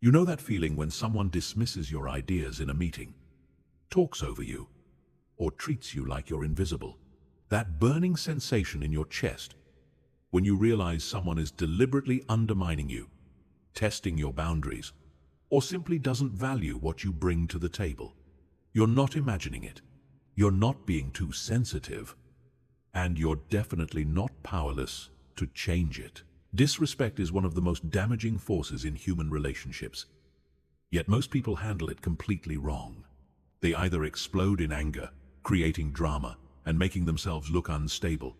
You know that feeling when someone dismisses your ideas in a meeting, talks over you, or treats you like you're invisible? That burning sensation in your chest when you realize someone is deliberately undermining you, testing your boundaries, or simply doesn't value what you bring to the table. You're not imagining it. You're not being too sensitive. And you're definitely not powerless to change it. Disrespect is one of the most damaging forces in human relationships. Yet most people handle it completely wrong. They either explode in anger, creating drama and making themselves look unstable,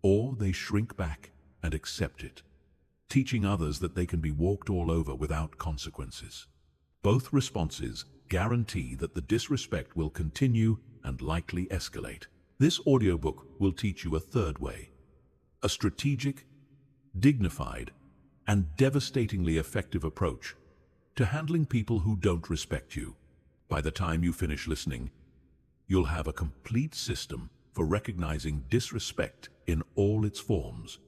or they shrink back and accept it, teaching others that they can be walked all over without consequences. Both responses guarantee that the disrespect will continue and likely escalate. This audiobook will teach you a third way, a strategic, dignified, and devastatingly effective approach to handling people who don't respect you. By the time you finish listening, you'll have a complete system for recognizing disrespect in all its forms,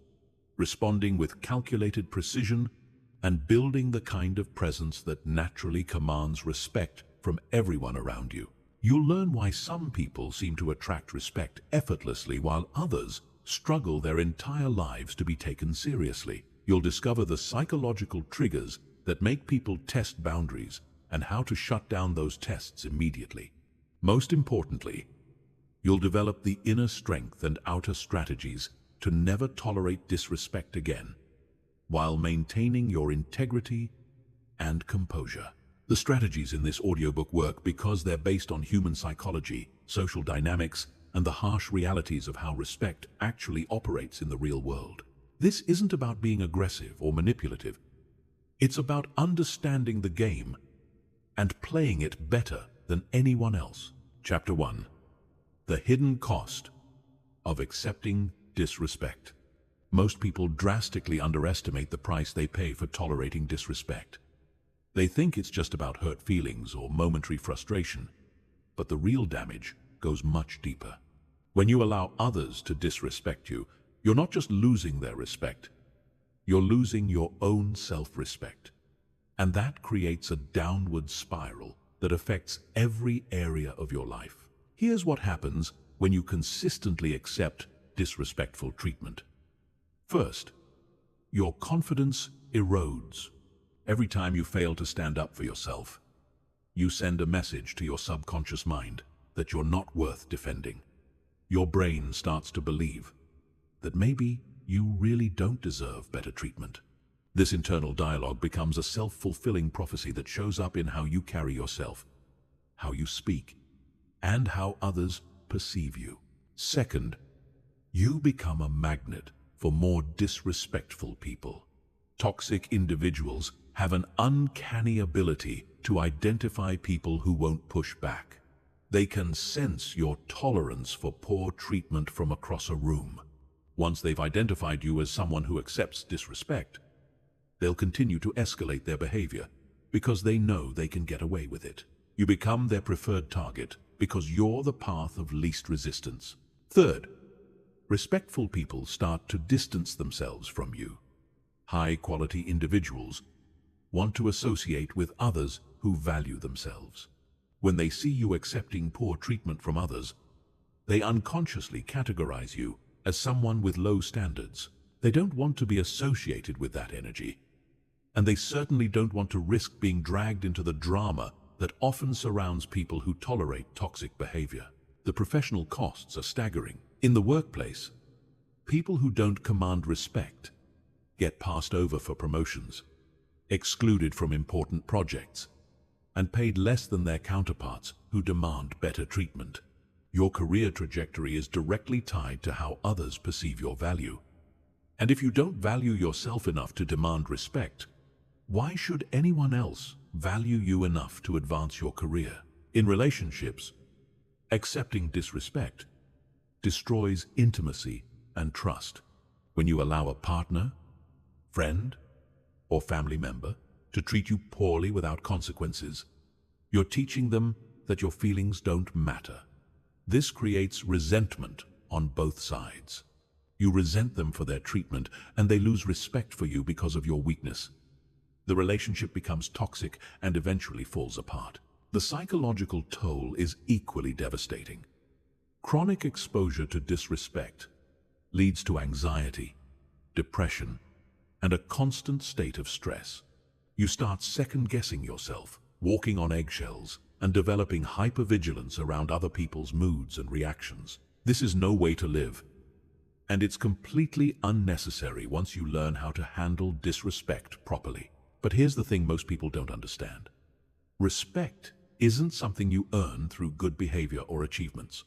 responding with calculated precision, and building the kind of presence that naturally commands respect from everyone around you. You'll learn why some people seem to attract respect effortlessly while others struggle their entire lives to be taken seriously. You'll discover the psychological triggers that make people test boundaries and how to shut down those tests immediately. Most importantly, you'll develop the inner strength and outer strategies to never tolerate disrespect again, while maintaining your integrity and composure. The strategies in this audiobook work because they're based on human psychology, social dynamics, and the harsh realities of how respect actually operates in the real world. This isn't about being aggressive or manipulative. It's about understanding the game and playing it better than anyone else. Chapter 1. The hidden cost of accepting disrespect. Most people drastically underestimate the price they pay for tolerating disrespect. They think it's just about hurt feelings or momentary frustration, but the real damage goes much deeper. When you allow others to disrespect you, you're not just losing their respect, you're losing your own self-respect. And that creates a downward spiral that affects every area of your life. Here's what happens when you consistently accept disrespectful treatment. First, your confidence erodes. Every time you fail to stand up for yourself, you send a message to your subconscious mind that you're not worth defending. Your brain starts to believe that maybe you really don't deserve better treatment. This internal dialogue becomes a self-fulfilling prophecy that shows up in how you carry yourself, how you speak, and how others perceive you. Second, you become a magnet for more disrespectful people. Toxic individuals have an uncanny ability to identify people who won't push back. They can sense your tolerance for poor treatment from across a room. Once they've identified you as someone who accepts disrespect, they'll continue to escalate their behavior because they know they can get away with it. You become their preferred target because you're the path of least resistance. Third, respectful people start to distance themselves from you. High-quality individuals want to associate with others who value themselves. When they see you accepting poor treatment from others, they unconsciously categorize you as someone with low standards. They don't want to be associated with that energy, and they certainly don't want to risk being dragged into the drama that often surrounds people who tolerate toxic behavior. The professional costs are staggering. In the workplace, people who don't command respect get passed over for promotions, excluded from important projects, and paid less than their counterparts who demand better treatment. Your career trajectory is directly tied to how others perceive your value. And if you don't value yourself enough to demand respect, why should anyone else value you enough to advance your career? In relationships, accepting disrespect destroys intimacy and trust. When you allow a partner, friend, or family member to treat you poorly without consequences, you're teaching them that your feelings don't matter. This creates resentment on both sides. You resent them for their treatment, and they lose respect for you because of your weakness. The relationship becomes toxic and eventually falls apart. The psychological toll is equally devastating. Chronic exposure to disrespect leads to anxiety, depression, and a constant state of stress. You start second-guessing yourself, walking on eggshells, and developing hypervigilance around other people's moods and reactions. This is no way to live, and it's completely unnecessary once you learn how to handle disrespect properly. But here's the thing most people don't understand. Respect isn't something you earn through good behavior or achievements.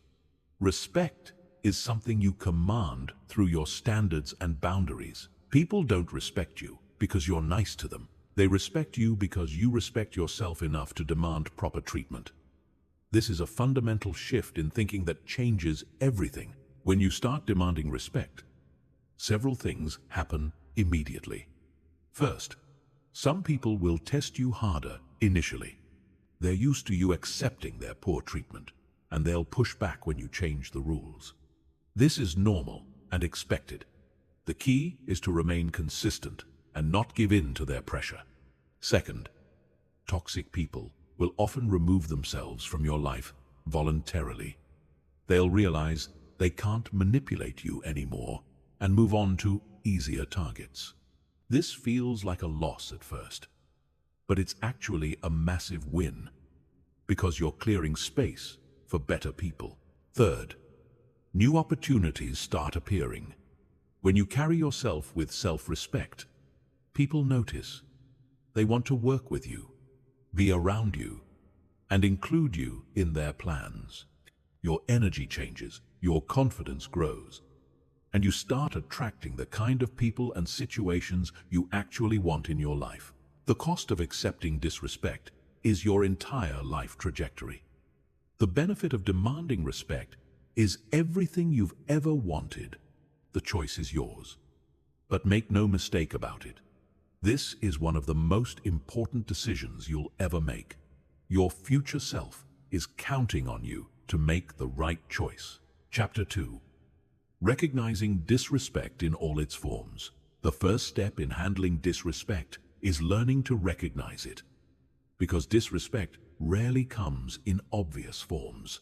Respect is something you command through your standards and boundaries. People don't respect you because you're nice to them. They respect you because you respect yourself enough to demand proper treatment. This is a fundamental shift in thinking that changes everything. When you start demanding respect, several things happen immediately. First, some people will test you harder initially. They're used to you accepting their poor treatment, and they'll push back when you change the rules. This is normal and expected. The key is to remain consistent and not give in to their pressure. Second, toxic people will often remove themselves from your life voluntarily. They'll realize they can't manipulate you anymore and move on to easier targets. This feels like a loss at first, but it's actually a massive win because you're clearing space for better people. Third, new opportunities start appearing. When you carry yourself with self-respect, people notice. They want to work with you, be around you, and include you in their plans. Your energy changes, your confidence grows, and you start attracting the kind of people and situations you actually want in your life. The cost of accepting disrespect is your entire life trajectory. The benefit of demanding respect is everything you've ever wanted. The choice is yours. But make no mistake about it. This is one of the most important decisions you'll ever make. Your future self is counting on you to make the right choice. Chapter 2. Recognizing disrespect in all its forms. The first step in handling disrespect is learning to recognize it, because disrespect rarely comes in obvious forms.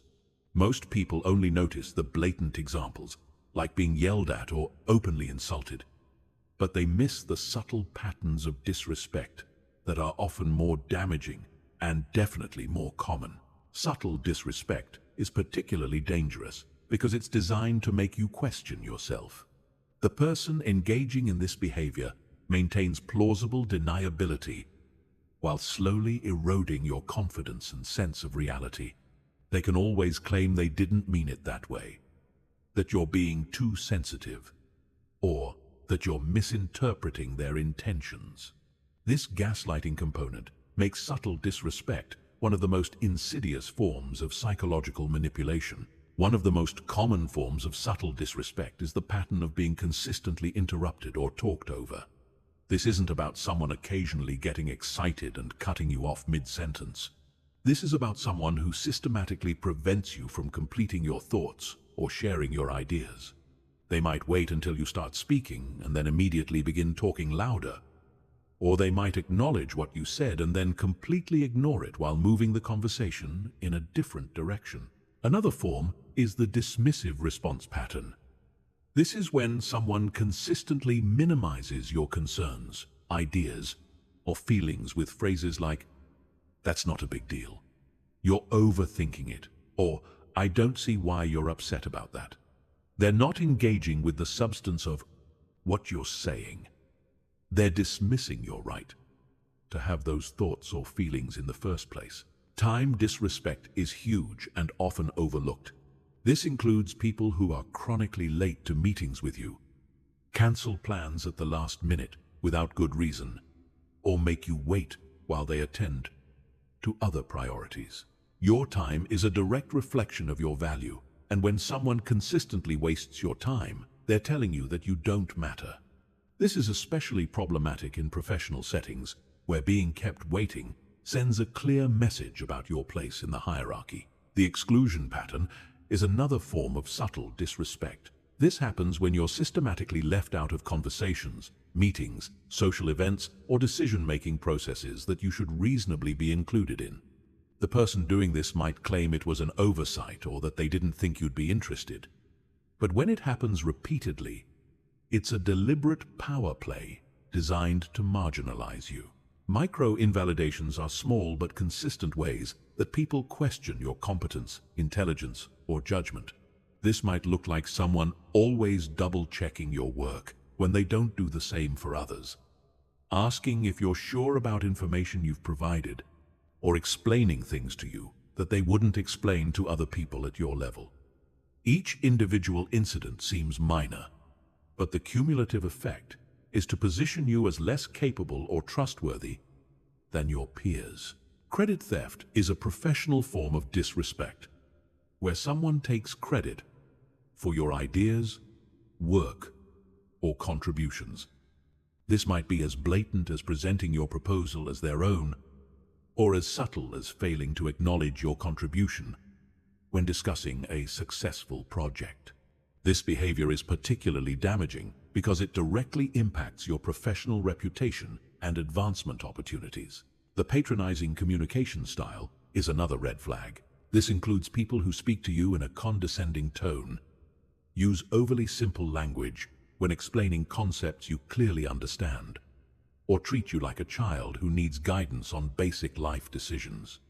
Most people only notice the blatant examples, like being yelled at or openly insulted, but they miss the subtle patterns of disrespect that are often more damaging and definitely more common. Subtle disrespect is particularly dangerous because it's designed to make you question yourself. The person engaging in this behavior maintains plausible deniability while slowly eroding your confidence and sense of reality. They can always claim they didn't mean it that way, that you're being too sensitive, or that you're misinterpreting their intentions. This gaslighting component makes subtle disrespect one of the most insidious forms of psychological manipulation. One of the most common forms of subtle disrespect is the pattern of being consistently interrupted or talked over. This isn't about someone occasionally getting excited and cutting you off mid-sentence. This is about someone who systematically prevents you from completing your thoughts or sharing your ideas. They might wait until you start speaking and then immediately begin talking louder. Or they might acknowledge what you said and then completely ignore it while moving the conversation in a different direction. Another form is the dismissive response pattern. This is when someone consistently minimizes your concerns, ideas, or feelings with phrases like, "That's not a big deal," "You're overthinking it," or "I don't see why you're upset about that." They're not engaging with the substance of what you're saying. They're dismissing your right to have those thoughts or feelings in the first place. Time disrespect is huge and often overlooked. This includes people who are chronically late to meetings with you, cancel plans at the last minute without good reason, or make you wait while they attend to other priorities. Your time is a direct reflection of your value, and when someone consistently wastes your time, they're telling you that you don't matter. This is especially problematic in professional settings, where being kept waiting sends a clear message about your place in the hierarchy. The exclusion pattern is another form of subtle disrespect. This happens when you're systematically left out of conversations meetings, social events, or decision-making processes that you should reasonably be included in. The person doing this might claim it was an oversight or that they didn't think you'd be interested. But when it happens repeatedly, it's a deliberate power play designed to marginalize you. Micro-invalidations are small but consistent ways that people question your competence, intelligence, or judgment. This might look like someone always double-checking your work when they don't do the same for others, asking if you're sure about information you've provided, or explaining things to you that they wouldn't explain to other people at your level. Each individual incident seems minor, but the cumulative effect is to position you as less capable or trustworthy than your peers. Credit theft is a professional form of disrespect, where someone takes credit for your ideas, work, or contributions. This might be as blatant as presenting your proposal as their own, or as subtle as failing to acknowledge your contribution when discussing a successful project. This behavior is particularly damaging because it directly impacts your professional reputation and advancement opportunities. The patronizing communication style is another red flag. This includes people who speak to you in a condescending tone, use overly simple language when explaining concepts you clearly understand, or treat you like a child who needs guidance on basic life decisions.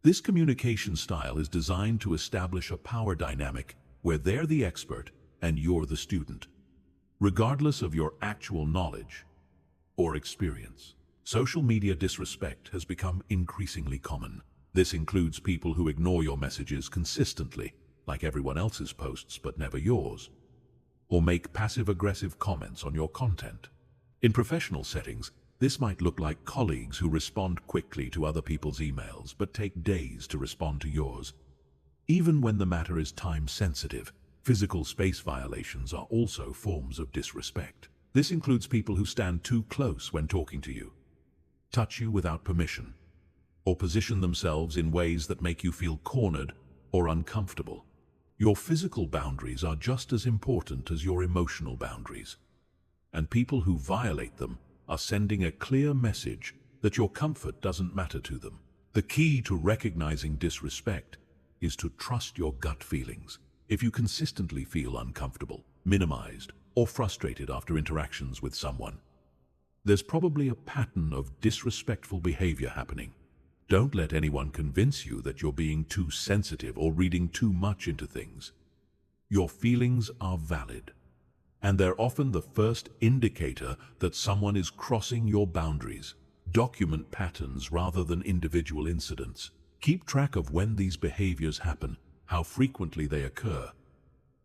This communication style is designed to establish a power dynamic where they're the expert and you're the student, regardless of your actual knowledge or experience. Social media disrespect has become increasingly common. This includes people who ignore your messages consistently, like everyone else's posts but never yours, or make passive-aggressive comments on your content. In professional settings, this might look like colleagues who respond quickly to other people's emails but take days to respond to yours. Even when the matter is time-sensitive, physical space violations are also forms of disrespect. This includes people who stand too close when talking to you, touch you without permission, or position themselves in ways that make you feel cornered or uncomfortable. Your physical boundaries are just as important as your emotional boundaries, and people who violate them are sending a clear message that your comfort doesn't matter to them. The key to recognizing disrespect is to trust your gut feelings. If you consistently feel uncomfortable, minimized, or frustrated after interactions with someone, there's probably a pattern of disrespectful behavior happening. Don't let anyone convince you that you're being too sensitive or reading too much into things. Your feelings are valid, and they're often the first indicator that someone is crossing your boundaries. Document patterns rather than individual incidents. Keep track of when these behaviors happen, how frequently they occur,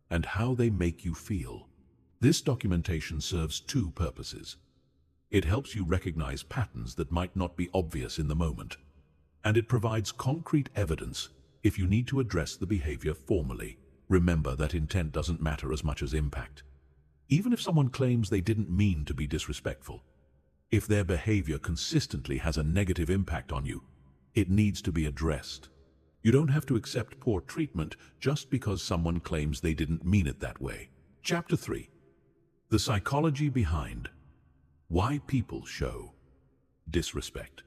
and how they make you feel. This documentation serves two purposes. It helps you recognize patterns that might not be obvious in the moment, and it provides concrete evidence if you need to address the behavior formally. Remember that intent doesn't matter as much as impact. Even if someone claims they didn't mean to be disrespectful, if their behavior consistently has a negative impact on you, it needs to be addressed. You don't have to accept poor treatment just because someone claims they didn't mean it that way. Chapter 3. The psychology behind why people show disrespect.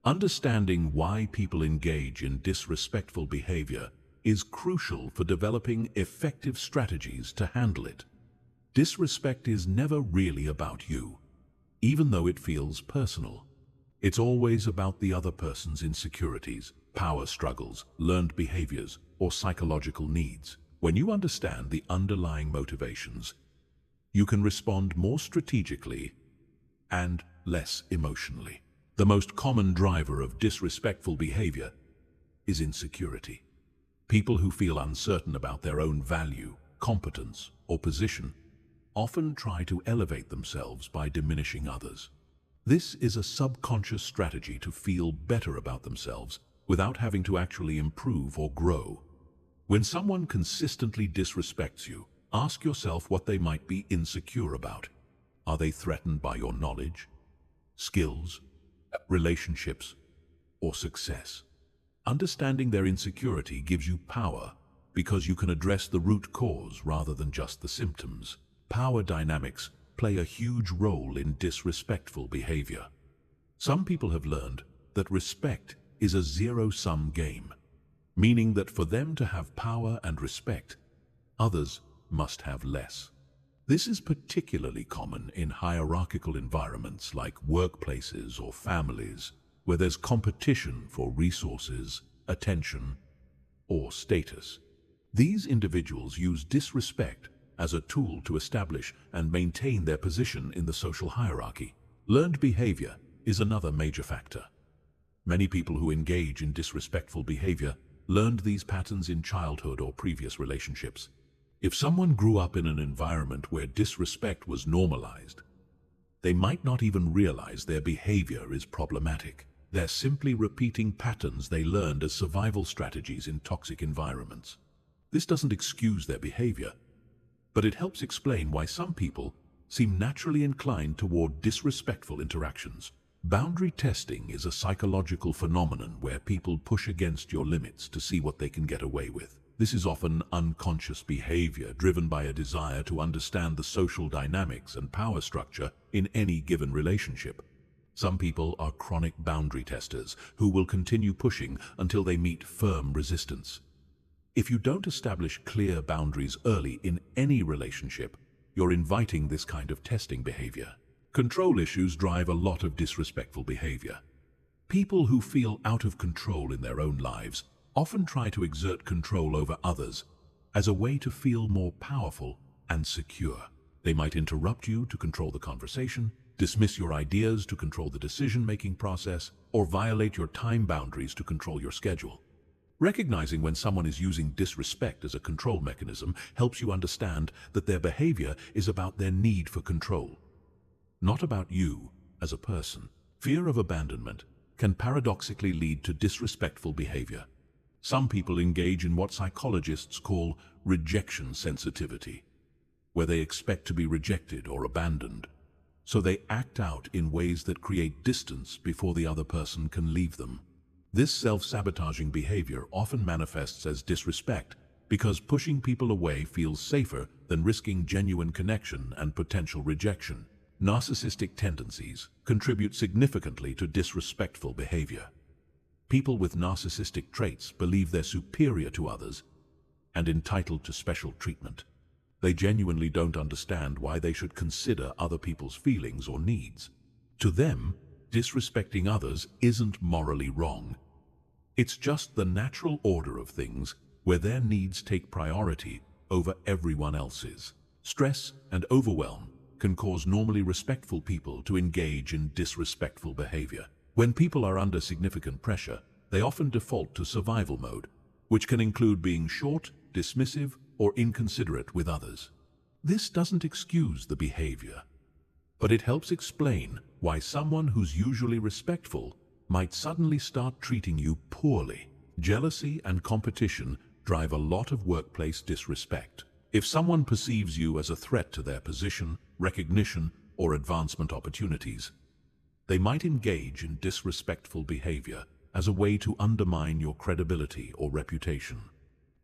Understanding why people engage in disrespectful behavior is crucial for developing effective strategies to handle it. Disrespect is never really about you, even though it feels personal. It's always about the other person's insecurities, power struggles, learned behaviors, or psychological needs. When you understand the underlying motivations, you can respond more strategically and less emotionally. The most common driver of disrespectful behavior is insecurity. People who feel uncertain about their own value, competence, or position often try to elevate themselves by diminishing others. This is a subconscious strategy to feel better about themselves without having to actually improve or grow. When someone consistently disrespects you, ask yourself what they might be insecure about. Are they threatened by your knowledge, skills, relationships, or success? Understanding their insecurity gives you power because you can address the root cause rather than just the symptoms. Power dynamics play a huge role in disrespectful behavior. Some people have learned that respect is a zero-sum game, meaning that for them to have power and respect, others must have less. This is particularly common in hierarchical environments like workplaces or families, where there's competition for resources, attention, or status. These individuals use disrespect as a tool to establish and maintain their position in the social hierarchy. Learned behavior is another major factor. Many people who engage in disrespectful behavior learned these patterns in childhood or previous relationships. If someone grew up in an environment where disrespect was normalized, they might not even realize their behavior is problematic. They're simply repeating patterns they learned as survival strategies in toxic environments. This doesn't excuse their behavior, but it helps explain why some people seem naturally inclined toward disrespectful interactions. Boundary testing is a psychological phenomenon where people push against your limits to see what they can get away with. This is often unconscious behavior driven by a desire to understand the social dynamics and power structure in any given relationship. Some people are chronic boundary testers who will continue pushing until they meet firm resistance. If you don't establish clear boundaries early in any relationship, you're inviting this kind of testing behavior. Control issues drive a lot of disrespectful behavior. People who feel out of control in their own lives often try to exert control over others as a way to feel more powerful and secure. They might interrupt you to control the conversation, dismiss your ideas to control the decision-making process, or violate your time boundaries to control your schedule. Recognizing when someone is using disrespect as a control mechanism helps you understand that their behavior is about their need for control, not about you as a person. Fear of abandonment can paradoxically lead to disrespectful behavior. Some people engage in what psychologists call rejection sensitivity, where they expect to be rejected or abandoned, so they act out in ways that create distance before the other person can leave them. This self-sabotaging behavior often manifests as disrespect because pushing people away feels safer than risking genuine connection and potential rejection. Narcissistic tendencies contribute significantly to disrespectful behavior. People with narcissistic traits believe they're superior to others and entitled to special treatment. They genuinely don't understand why they should consider other people's feelings or needs. To them, disrespecting others isn't morally wrong. It's just the natural order of things where their needs take priority over everyone else's. Stress and overwhelm can cause normally respectful people to engage in disrespectful behavior. When people are under significant pressure, they often default to survival mode, which can include being short, dismissive, or inconsiderate with others. This doesn't excuse the behavior, but it helps explain why someone who's usually respectful might suddenly start treating you poorly. Jealousy and competition drive a lot of workplace disrespect. If someone perceives you as a threat to their position, recognition, or advancement opportunities, they might engage in disrespectful behavior as a way to undermine your credibility or reputation.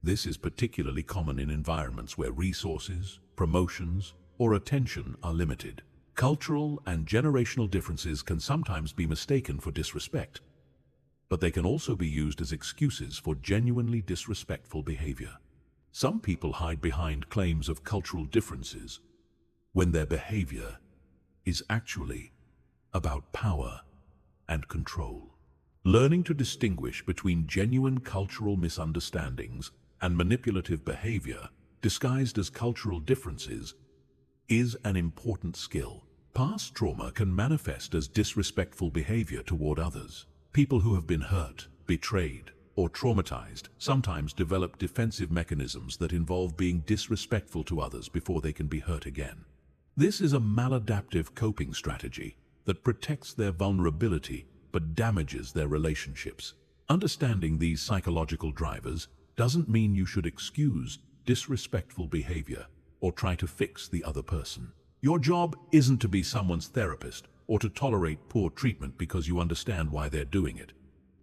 This is particularly common in environments where resources, promotions, or attention are limited. Cultural and generational differences can sometimes be mistaken for disrespect, but they can also be used as excuses for genuinely disrespectful behavior. Some people hide behind claims of cultural differences when their behavior is actually about power and control. Learning to distinguish between genuine cultural misunderstandings and manipulative behavior disguised as cultural differences is an important skill. Past trauma can manifest as disrespectful behavior toward others. People who have been hurt, betrayed, or traumatized sometimes develop defensive mechanisms that involve being disrespectful to others before they can be hurt again. This is a maladaptive coping strategy that protects their vulnerability but damages their relationships. Understanding these psychological drivers doesn't mean you should excuse disrespectful behavior or try to fix the other person. Your job isn't to be someone's therapist or to tolerate poor treatment because you understand why they're doing it.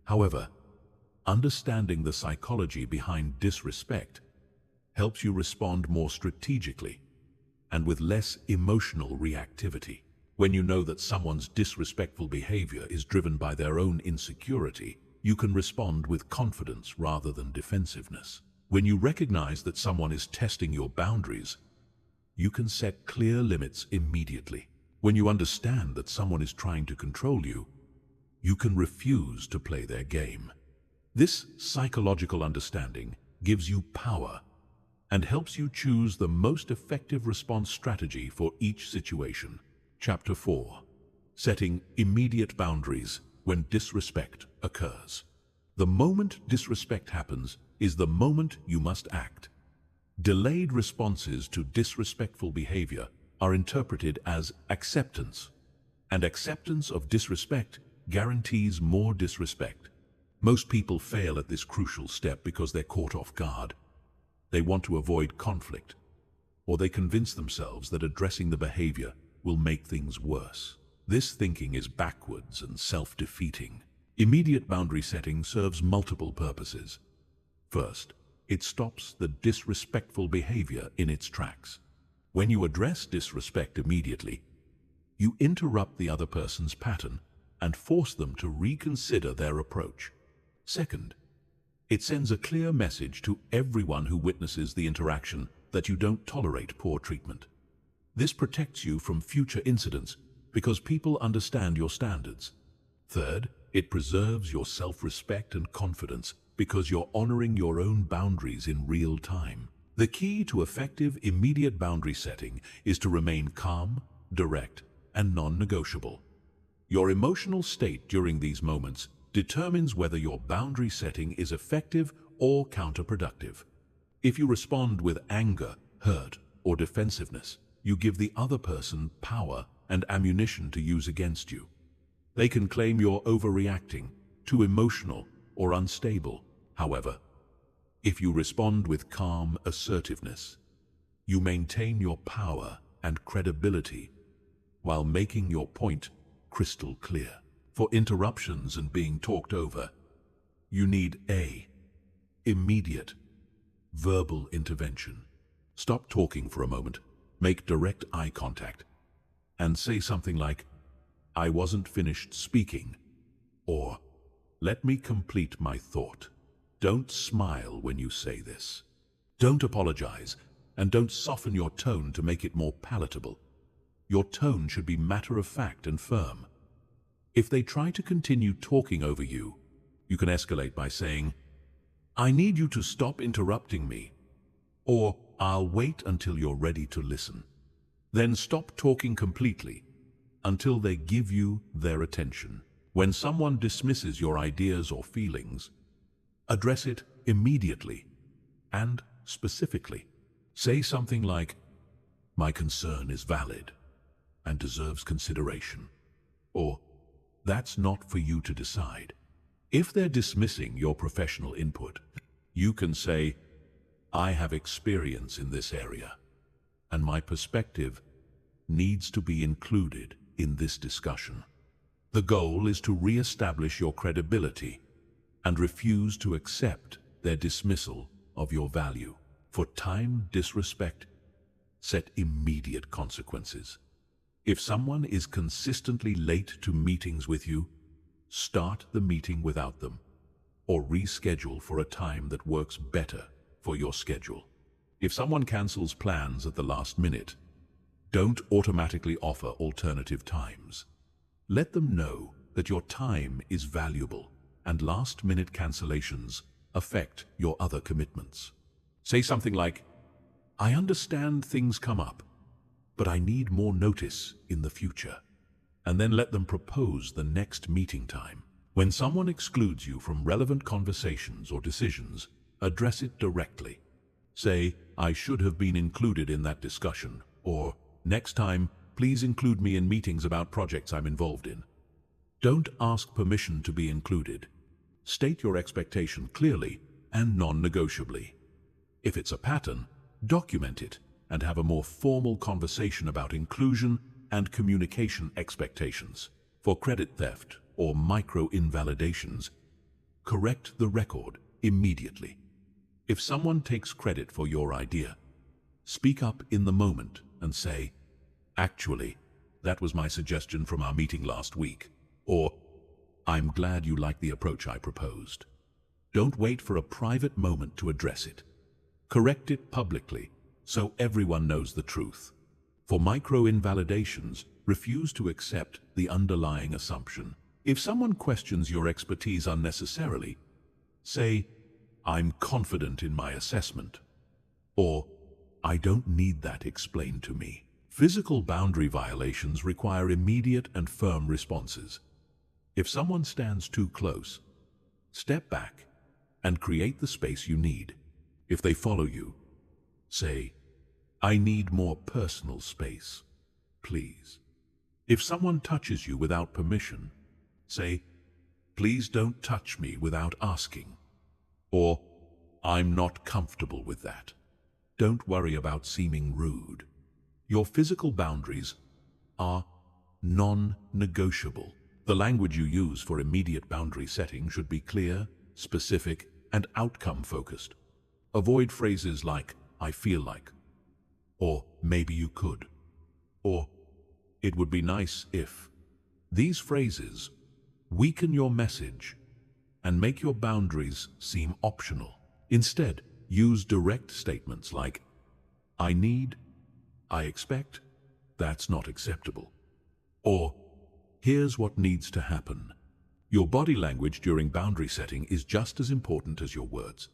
However, understanding the psychology behind disrespect helps you respond more strategically and with less emotional reactivity. When you know that someone's disrespectful behavior is driven by their own insecurity, you can respond with confidence rather than defensiveness. When you recognize that someone is testing your boundaries, you can set clear limits immediately. When you understand that someone is trying to control you, you can refuse to play their game. This psychological understanding gives you power and helps you choose the most effective response strategy for each situation. Chapter 4. Setting immediate boundaries when disrespect occurs. The moment disrespect happens is the moment you must act. Delayed responses to disrespectful behavior are interpreted as acceptance, and acceptance of disrespect guarantees more disrespect. Most people fail at this crucial step because they're caught off guard. They want to avoid conflict, or they convince themselves that addressing the behavior will make things worse. This thinking is backwards and self-defeating. Immediate boundary setting serves multiple purposes. First, it stops the disrespectful behavior in its tracks. When you address disrespect immediately, you interrupt the other person's pattern and force them to reconsider their approach. Second, it sends a clear message to everyone who witnesses the interaction that you don't tolerate poor treatment. This protects you from future incidents because people understand your standards. Third, it preserves your self-respect and confidence because you're honoring your own boundaries in real time. The key to effective immediate boundary setting is to remain calm, direct, and non-negotiable. Your emotional state during these moments determines whether your boundary setting is effective or counterproductive. If you respond with anger, hurt, or defensiveness, you give the other person power and ammunition to use against you. They can claim you're overreacting, too emotional, or unstable. However, if you respond with calm assertiveness, you maintain your power and credibility while making your point crystal clear. For interruptions and being talked over, you need a immediate verbal intervention. Stop talking for a moment, make direct eye contact, and say something like, "I wasn't finished speaking," or "Let me complete my thought." Don't smile when you say this. Don't apologize, and don't soften your tone to make it more palatable. Your tone should be matter-of-fact and firm. If they try to continue talking over you, you can escalate by saying, "I need you to stop interrupting me," or "I'll wait until you're ready to listen." Then stop talking completely until they give you their attention. When someone dismisses your ideas or feelings, address it immediately and specifically. Say something like, "My concern is valid and deserves consideration," or "That's not for you to decide." If they're dismissing your professional input, you can say, "I have experience in this area, and my perspective needs to be included in this discussion." The goal is to re-establish your credibility and refuse to accept their dismissal of your value. For time disrespect, set immediate consequences. If someone is consistently late to meetings with you, start the meeting without them, or reschedule for a time that works better for your schedule. If someone cancels plans at the last minute, don't automatically offer alternative times. Let them know that your time is valuable and last-minute cancellations affect your other commitments. Say something like, "I understand things come up, but I need more notice in the future," and then let them propose the next meeting time. When someone excludes you from relevant conversations or decisions, address it directly. Say, "I should have been included in that discussion," or "Next time, please include me in meetings about projects I'm involved in." Don't ask permission to be included. State your expectation clearly and non-negotiably. If it's a pattern, document it and have a more formal conversation about inclusion and communication expectations. For credit theft or micro-invalidations, correct the record immediately. If someone takes credit for your idea, speak up in the moment and say, "Actually, that was my suggestion from our meeting last week," or "I'm glad you like the approach I proposed." Don't wait for a private moment to address it. Correct it publicly, so everyone knows the truth. For micro-invalidations, refuse to accept the underlying assumption. If someone questions your expertise unnecessarily, say, "I'm confident in my assessment," or "I don't need that explained to me." Physical boundary violations require immediate and firm responses. If someone stands too close, step back and create the space you need. If they follow you, say, "I need more personal space, please." If someone touches you without permission, say, "Please don't touch me without asking," or "I'm not comfortable with that." Don't worry about seeming rude. Your physical boundaries are non-negotiable. The language you use for immediate boundary setting should be clear, specific, and outcome-focused. Avoid phrases like, "I feel like," or "maybe you could," or "it would be nice if." These phrases weaken your message and make your boundaries seem optional. Instead, use direct statements like, "I need," "I expect," "That's not acceptable," or "Here's what needs to happen." Your body language during boundary setting is just as important as your words.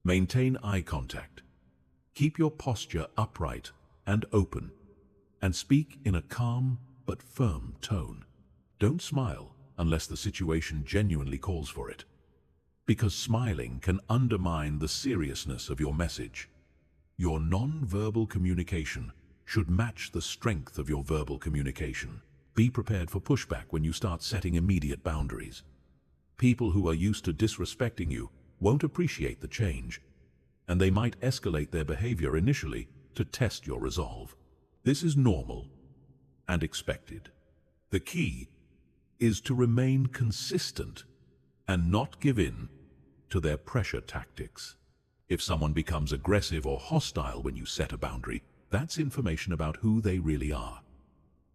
Maintain eye contact. Keep your posture upright and open, and speak in a calm but firm tone. Don't smile unless the situation genuinely calls for it, because smiling can undermine the seriousness of your message. Your non-verbal communication should match the strength of your verbal communication. Be prepared for pushback when you start setting immediate boundaries. People who are used to disrespecting you won't appreciate the change, and they might escalate their behavior initially to test your resolve. This is normal and expected. The key is to remain consistent and not give in to their pressure tactics. If someone becomes aggressive or hostile when you set a boundary, that's information about who they really are,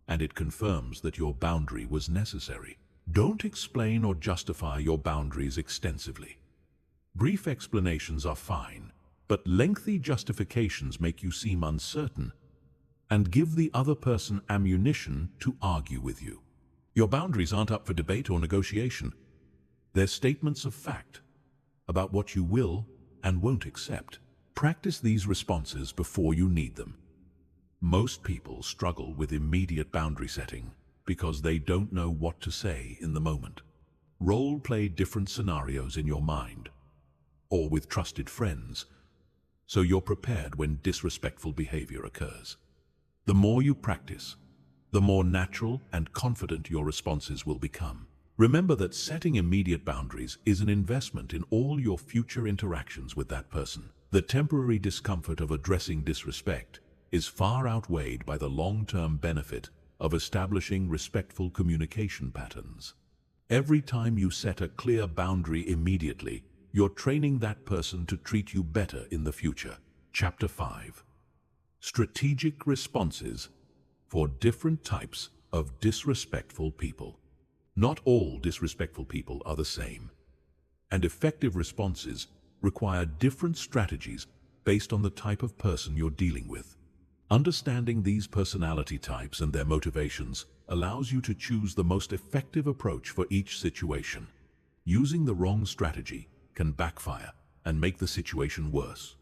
and it confirms that your boundary was necessary. Don't explain or justify your boundaries extensively. Brief explanations are fine, but lengthy justifications make you seem uncertain and give the other person ammunition to argue with you. Your boundaries aren't up for debate or negotiation. They're statements of fact about what you will and won't accept. Practice these responses before you need them. Most people struggle with immediate boundary setting because they don't know what to say in the moment. Role-play different scenarios in your mind or with trusted friends, so you're prepared when disrespectful behavior occurs. The more you practice, the more natural and confident your responses will become. Remember that setting immediate boundaries is an investment in all your future interactions with that person. The temporary discomfort of addressing disrespect is far outweighed by the long-term benefit of establishing respectful communication patterns. Every time you set a clear boundary immediately, you're training that person to treat you better in the future. Chapter 5. Strategic responses for different types of disrespectful people. Not all disrespectful people are the same, and effective responses require different strategies based on the type of person you're dealing with. Understanding these personality types and their motivations allows you to choose the most effective approach for each situation. Using the wrong strategy can backfire and make the situation worse,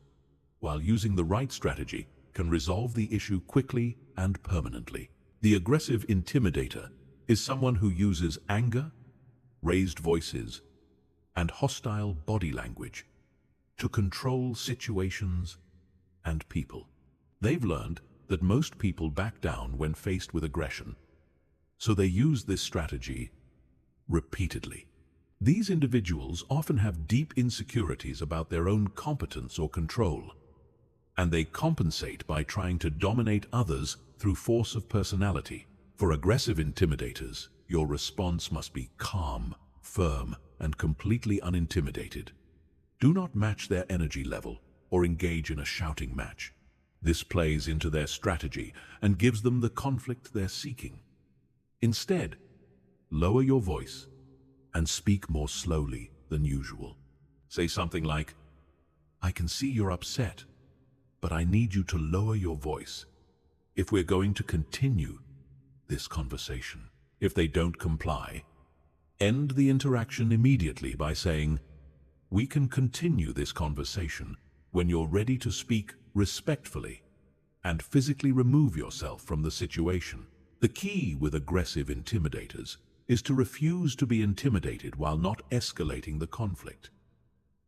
while using the right strategy can resolve the issue quickly and permanently. The aggressive intimidator is someone who uses anger, raised voices, and hostile body language to control situations and people. They've learned that most people back down when faced with aggression, so they use this strategy repeatedly. These individuals often have deep insecurities about their own competence or control, and they compensate by trying to dominate others through force of personality. For aggressive intimidators, your response must be calm, firm, and completely unintimidated. Do not match their energy level or engage in a shouting match. This plays into their strategy and gives them the conflict they're seeking. Instead, lower your voice and speak more slowly than usual. Say something like, "I can see you're upset, but I need you to lower your voice if we're going to continue this conversation." If they don't comply, end the interaction immediately by saying, "We can continue this conversation when you're ready to speak respectfully," and physically remove yourself from the situation. The key with aggressive intimidators is to refuse to be intimidated while not escalating the conflict.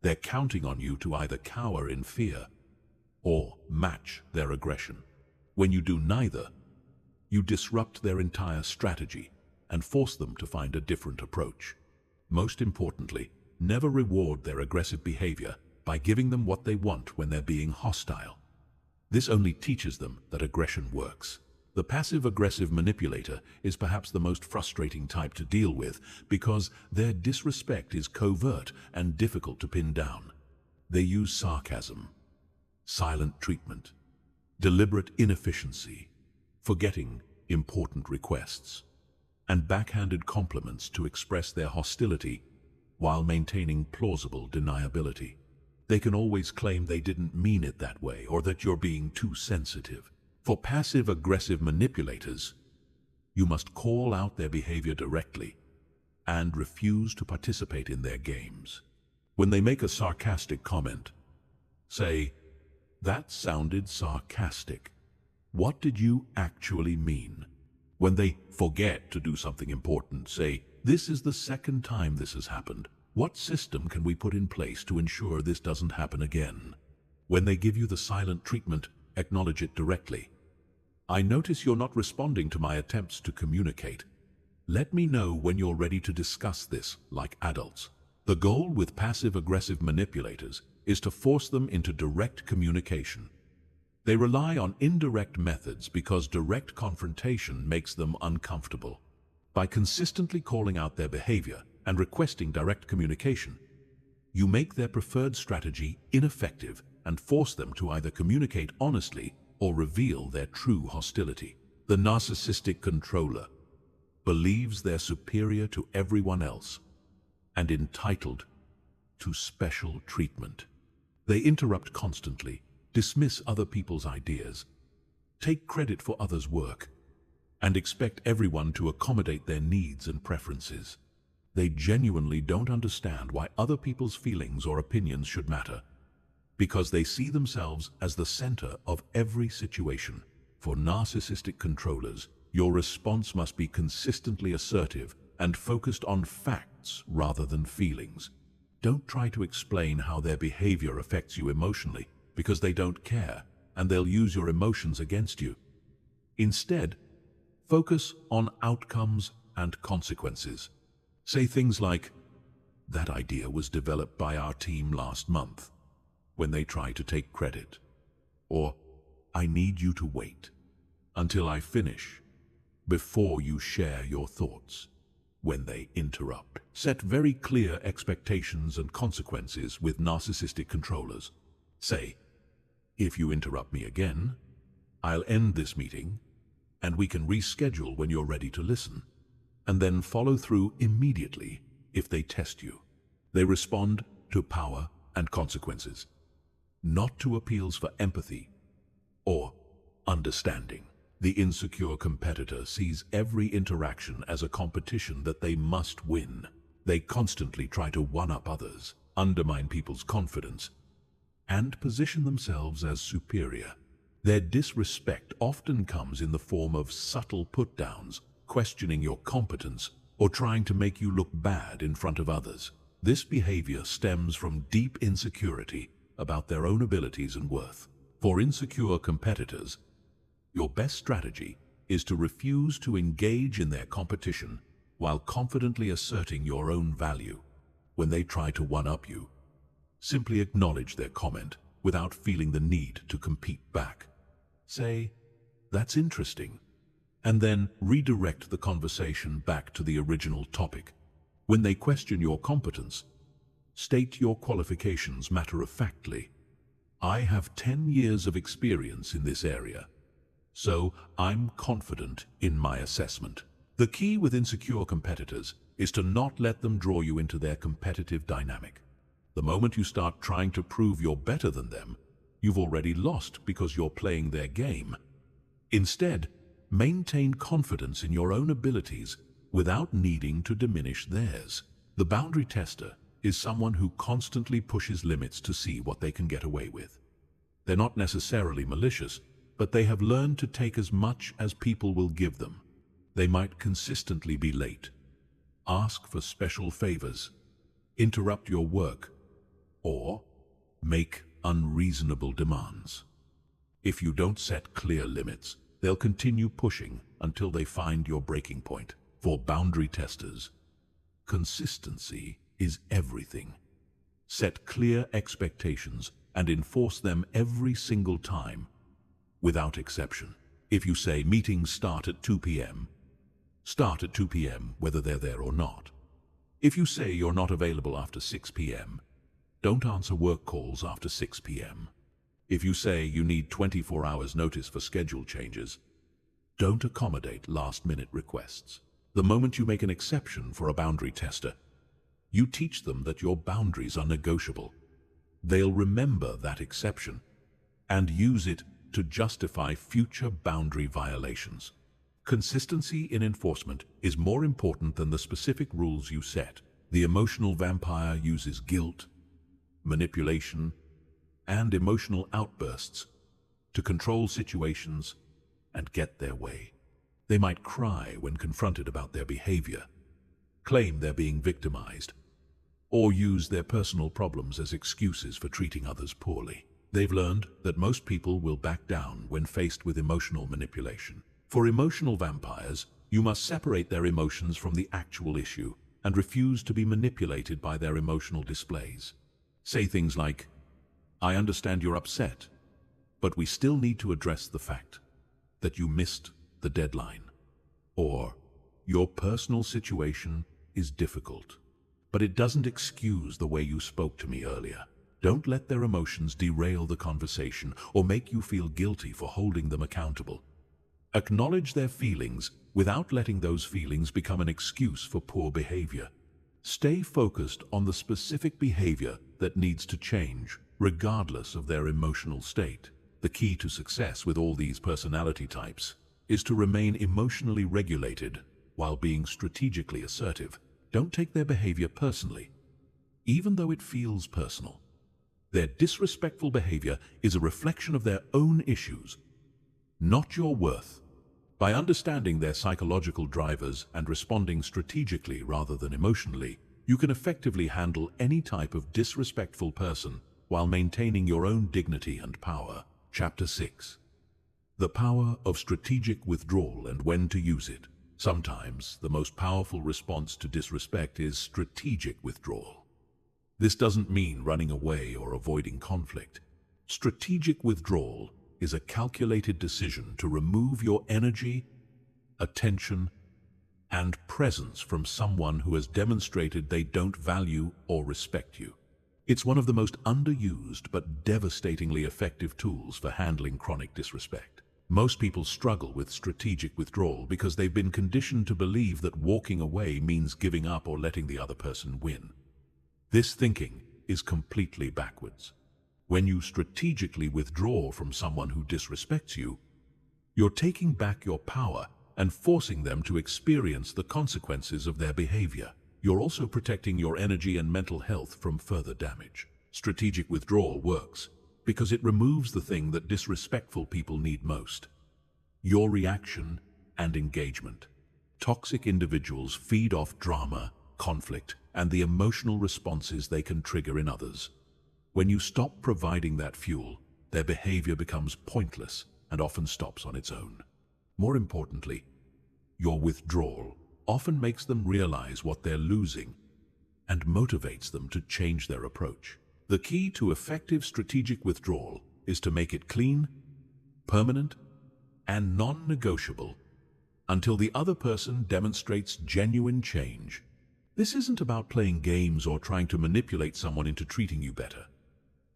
They're counting on you to either cower in fear or match their aggression. When you do neither, you disrupt their entire strategy and force them to find a different approach. Most importantly, never reward their aggressive behavior by giving them what they want when they're being hostile. This only teaches them that aggression works. The passive-aggressive manipulator is perhaps the most frustrating type to deal with because their disrespect is covert and difficult to pin down. They use sarcasm, silent treatment, deliberate inefficiency, forgetting important requests, and backhanded compliments to express their hostility while maintaining plausible deniability. They can always claim they didn't mean it that way or that you're being too sensitive. For passive-aggressive manipulators, you must call out their behavior directly and refuse to participate in their games. When they make a sarcastic comment, say, "That sounded sarcastic. What did you actually mean?" When they forget to do something important, say, "This is the second time this has happened. What system can we put in place to ensure this doesn't happen again?" When they give you the silent treatment, acknowledge it directly. "I notice you're not responding to my attempts to communicate. Let me know when you're ready to discuss this like adults." The goal with passive-aggressive manipulators is to force them into direct communication. They rely on indirect methods because direct confrontation makes them uncomfortable. By consistently calling out their behavior and requesting direct communication, you make their preferred strategy ineffective and force them to either communicate honestly or reveal their true hostility. The narcissistic controller believes they're superior to everyone else and entitled to special treatment. They interrupt constantly, dismiss other people's ideas, take credit for others' work, and expect everyone to accommodate their needs and preferences. They genuinely don't understand why other people's feelings or opinions should matter, because they see themselves as the center of every situation. For narcissistic controllers, your response must be consistently assertive and focused on facts rather than feelings. Don't try to explain how their behavior affects you emotionally, because they don't care, and they'll use your emotions against you. Instead, focus on outcomes and consequences. Say things like, "That idea was developed by our team last month," when they try to take credit. Or, "I need you to wait until I finish before you share your thoughts," when they interrupt. Set very clear expectations and consequences with narcissistic controllers. Say, "If you interrupt me again, I'll end this meeting and we can reschedule when you're ready to listen." And then follow through immediately if they test you. They respond to power and consequences, not to appeals for empathy or understanding. The insecure competitor sees every interaction as a competition that they must win. They constantly try to one-up others, undermine people's confidence, and position themselves as superior. Their disrespect often comes in the form of subtle put-downs, questioning your competence, or trying to make you look bad in front of others. This behavior stems from deep insecurity about their own abilities and worth. For insecure competitors, your best strategy is to refuse to engage in their competition while confidently asserting your own value. When they try to one-up you, simply acknowledge their comment without feeling the need to compete back. Say, "That's interesting," and then redirect the conversation back to the original topic. When they question your competence, state your qualifications matter-of-factly. I have 10 years of experience in this area, so I'm confident in my assessment. The key with insecure competitors is to not let them draw you into their competitive dynamic. The moment you start trying to prove you're better than them, you've already lost because you're playing their game. Instead, maintain confidence in your own abilities without needing to diminish theirs. The boundary tester is someone who constantly pushes limits to see what they can get away with. They're not necessarily malicious, but they have learned to take as much as people will give them. They might consistently be late, ask for special favors, interrupt your work, or make unreasonable demands. If you don't set clear limits, they'll continue pushing until they find your breaking point. For boundary testers, consistency is everything. Set clear expectations and enforce them every single time, without exception. If you say meetings start at 2 p.m., start at 2 p.m. whether they're there or not. If you say you're not available after 6 p.m., don't answer work calls after 6 p.m. If you say you need 24 hours notice for schedule changes, don't accommodate last-minute requests. The moment you make an exception for a boundary tester, you teach them that your boundaries are negotiable. They'll remember that exception and use it to justify future boundary violations. Consistency in enforcement is more important than the specific rules you set. The emotional vampire uses guilt, manipulation, and emotional outbursts to control situations and get their way. They might cry when confronted about their behavior, claim they're being victimized, or use their personal problems as excuses for treating others poorly. They've learned that most people will back down when faced with emotional manipulation. For emotional vampires, you must separate their emotions from the actual issue and refuse to be manipulated by their emotional displays. Say things like, "I understand you're upset, but we still need to address the fact that you missed the deadline." Or, "Your personal situation is difficult, but it doesn't excuse the way you spoke to me earlier." Don't let their emotions derail the conversation or make you feel guilty for holding them accountable. Acknowledge their feelings without letting those feelings become an excuse for poor behavior. Stay focused on the specific behavior that needs to change, regardless of their emotional state. The key to success with all these personality types is to remain emotionally regulated while being strategically assertive. Don't take their behavior personally, even though it feels personal. Their disrespectful behavior is a reflection of their own issues, not your worth. By understanding their psychological drivers and responding strategically rather than emotionally, you can effectively handle any type of disrespectful person while maintaining your own dignity and power. Chapter 6. The power of strategic withdrawal and when to use it. Sometimes the most powerful response to disrespect is strategic withdrawal. This doesn't mean running away or avoiding conflict. Strategic withdrawal is a calculated decision to remove your energy, attention, and presence from someone who has demonstrated they don't value or respect you. It's one of the most underused but devastatingly effective tools for handling chronic disrespect. Most people struggle with strategic withdrawal because they've been conditioned to believe that walking away means giving up or letting the other person win. This thinking is completely backwards. When you strategically withdraw from someone who disrespects you, you're taking back your power and forcing them to experience the consequences of their behavior. You're also protecting your energy and mental health from further damage. Strategic withdrawal works because it removes the thing that disrespectful people need most: your reaction and engagement. Toxic individuals feed off drama, conflict, and the emotional responses they can trigger in others. When you stop providing that fuel, their behavior becomes pointless and often stops on its own. More importantly, your withdrawal often makes them realize what they're losing and motivates them to change their approach. The key to effective strategic withdrawal is to make it clean, permanent, and non-negotiable until the other person demonstrates genuine change. This isn't about playing games or trying to manipulate someone into treating you better.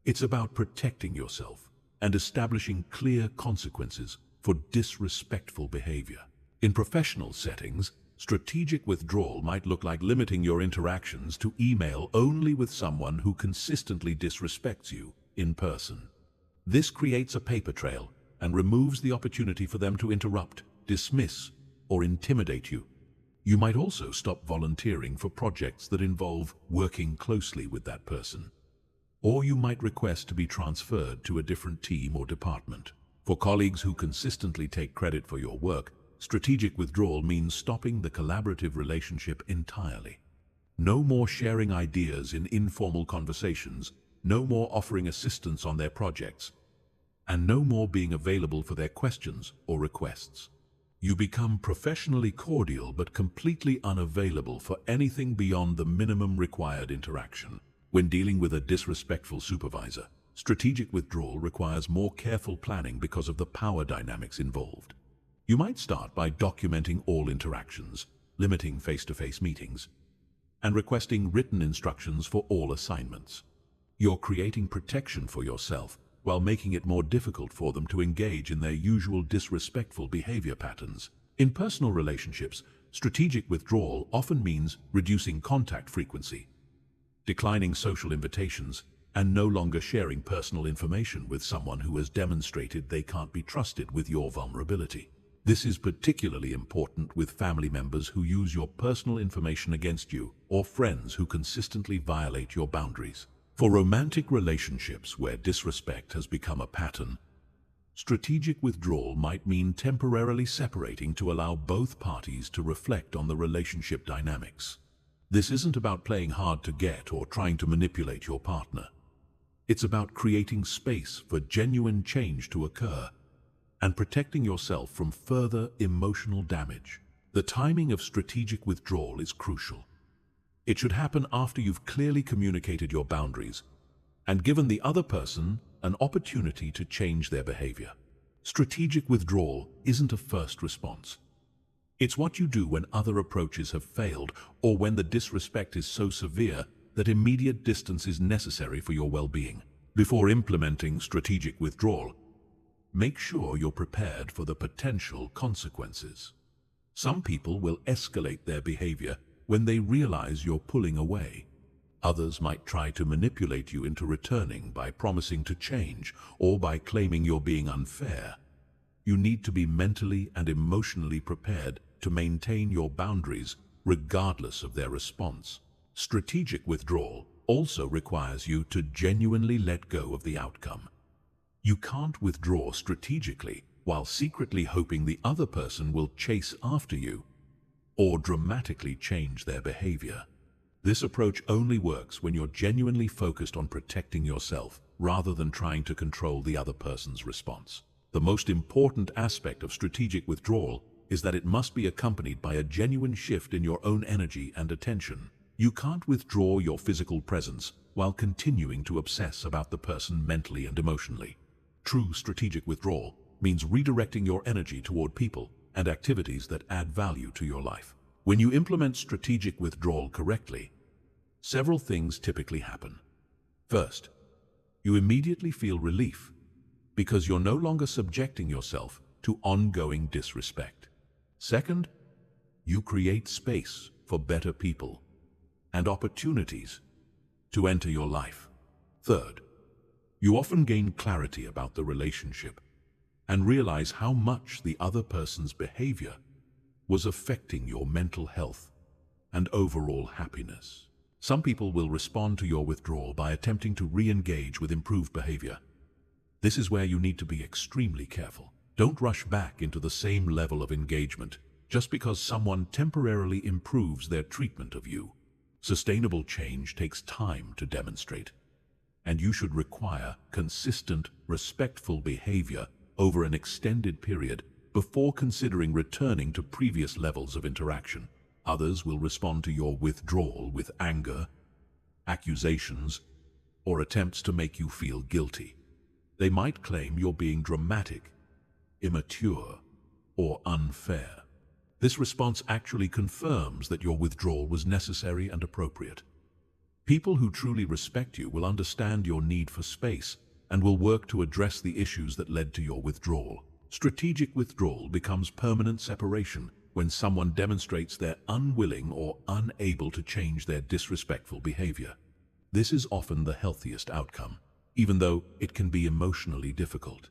It's about protecting yourself and establishing clear consequences for disrespectful behavior. In professional settings, strategic withdrawal might look like limiting your interactions to email only with someone who consistently disrespects you in person. This creates a paper trail and removes the opportunity for them to interrupt, dismiss, or intimidate you. You might also stop volunteering for projects that involve working closely with that person. Or you might request to be transferred to a different team or department. For colleagues who consistently take credit for your work, strategic withdrawal means stopping the collaborative relationship entirely. No more sharing ideas in informal conversations, no more offering assistance on their projects, and no more being available for their questions or requests. You become professionally cordial but completely unavailable for anything beyond the minimum required interaction. When dealing with a disrespectful supervisor, strategic withdrawal requires more careful planning because of the power dynamics involved. You might start by documenting all interactions, limiting face-to-face meetings, and requesting written instructions for all assignments. You're creating protection for yourself while making it more difficult for them to engage in their usual disrespectful behavior patterns. In personal relationships, strategic withdrawal often means reducing contact frequency, declining social invitations, and no longer sharing personal information with someone who has demonstrated they can't be trusted with your vulnerability. This is particularly important with family members who use your personal information against you, or friends who consistently violate your boundaries. For romantic relationships where disrespect has become a pattern, strategic withdrawal might mean temporarily separating to allow both parties to reflect on the relationship dynamics. This isn't about playing hard to get or trying to manipulate your partner. It's about creating space for genuine change to occur and protecting yourself from further emotional damage. The timing of strategic withdrawal is crucial. It should happen after you've clearly communicated your boundaries and given the other person an opportunity to change their behavior. Strategic withdrawal isn't a first response. It's what you do when other approaches have failed or when the disrespect is so severe that immediate distance is necessary for your well-being. Before implementing strategic withdrawal, make sure you're prepared for the potential consequences. Some people will escalate their behavior when they realize you're pulling away. Others might try to manipulate you into returning by promising to change or by claiming you're being unfair. You need to be mentally and emotionally prepared to maintain your boundaries regardless of their response. Strategic withdrawal also requires you to genuinely let go of the outcome. You can't withdraw strategically while secretly hoping the other person will chase after you or dramatically change their behavior. This approach only works when you're genuinely focused on protecting yourself rather than trying to control the other person's response. The most important aspect of strategic withdrawal is that it must be accompanied by a genuine shift in your own energy and attention. You can't withdraw your physical presence while continuing to obsess about the person mentally and emotionally. True strategic withdrawal means redirecting your energy toward people and activities that add value to your life. When you implement strategic withdrawal correctly, several things typically happen. First, you immediately feel relief because you're no longer subjecting yourself to ongoing disrespect. Second, you create space for better people and opportunities to enter your life. Third, you often gain clarity about the relationship and realize how much the other person's behavior was affecting your mental health and overall happiness. Some people will respond to your withdrawal by attempting to re-engage with improved behavior. This is where you need to be extremely careful. Don't rush back into the same level of engagement just because someone temporarily improves their treatment of you. Sustainable change takes time to demonstrate, and you should require consistent, respectful behavior over an extended period before considering returning to previous levels of interaction. Others will respond to your withdrawal with anger, accusations, or attempts to make you feel guilty. They might claim you're being dramatic, immature, or unfair. This response actually confirms that your withdrawal was necessary and appropriate. People who truly respect you will understand your need for space and will work to address the issues that led to your withdrawal. Strategic withdrawal becomes permanent separation when someone demonstrates they're unwilling or unable to change their disrespectful behavior. This is often the healthiest outcome, even though it can be emotionally difficult.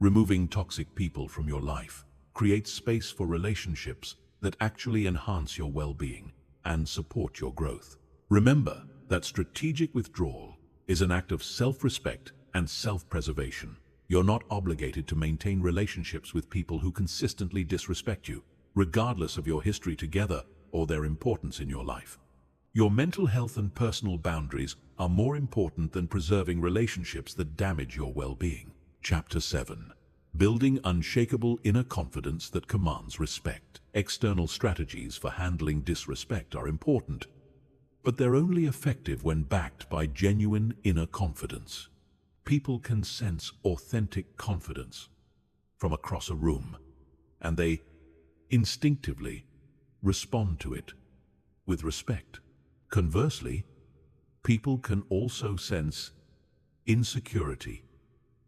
Removing toxic people from your life creates space for relationships that actually enhance your well-being and support your growth. Remember that strategic withdrawal is an act of self-respect and self-preservation. You're not obligated to maintain relationships with people who consistently disrespect you, regardless of your history together or their importance in your life. Your mental health and personal boundaries are more important than preserving relationships that damage your well-being. Chapter 7. Building unshakable inner confidence that commands respect. External strategies for handling disrespect are important, but they're only effective when backed by genuine inner confidence. People can sense authentic confidence from across a room, and they instinctively respond to it with respect. Conversely, people can also sense insecurity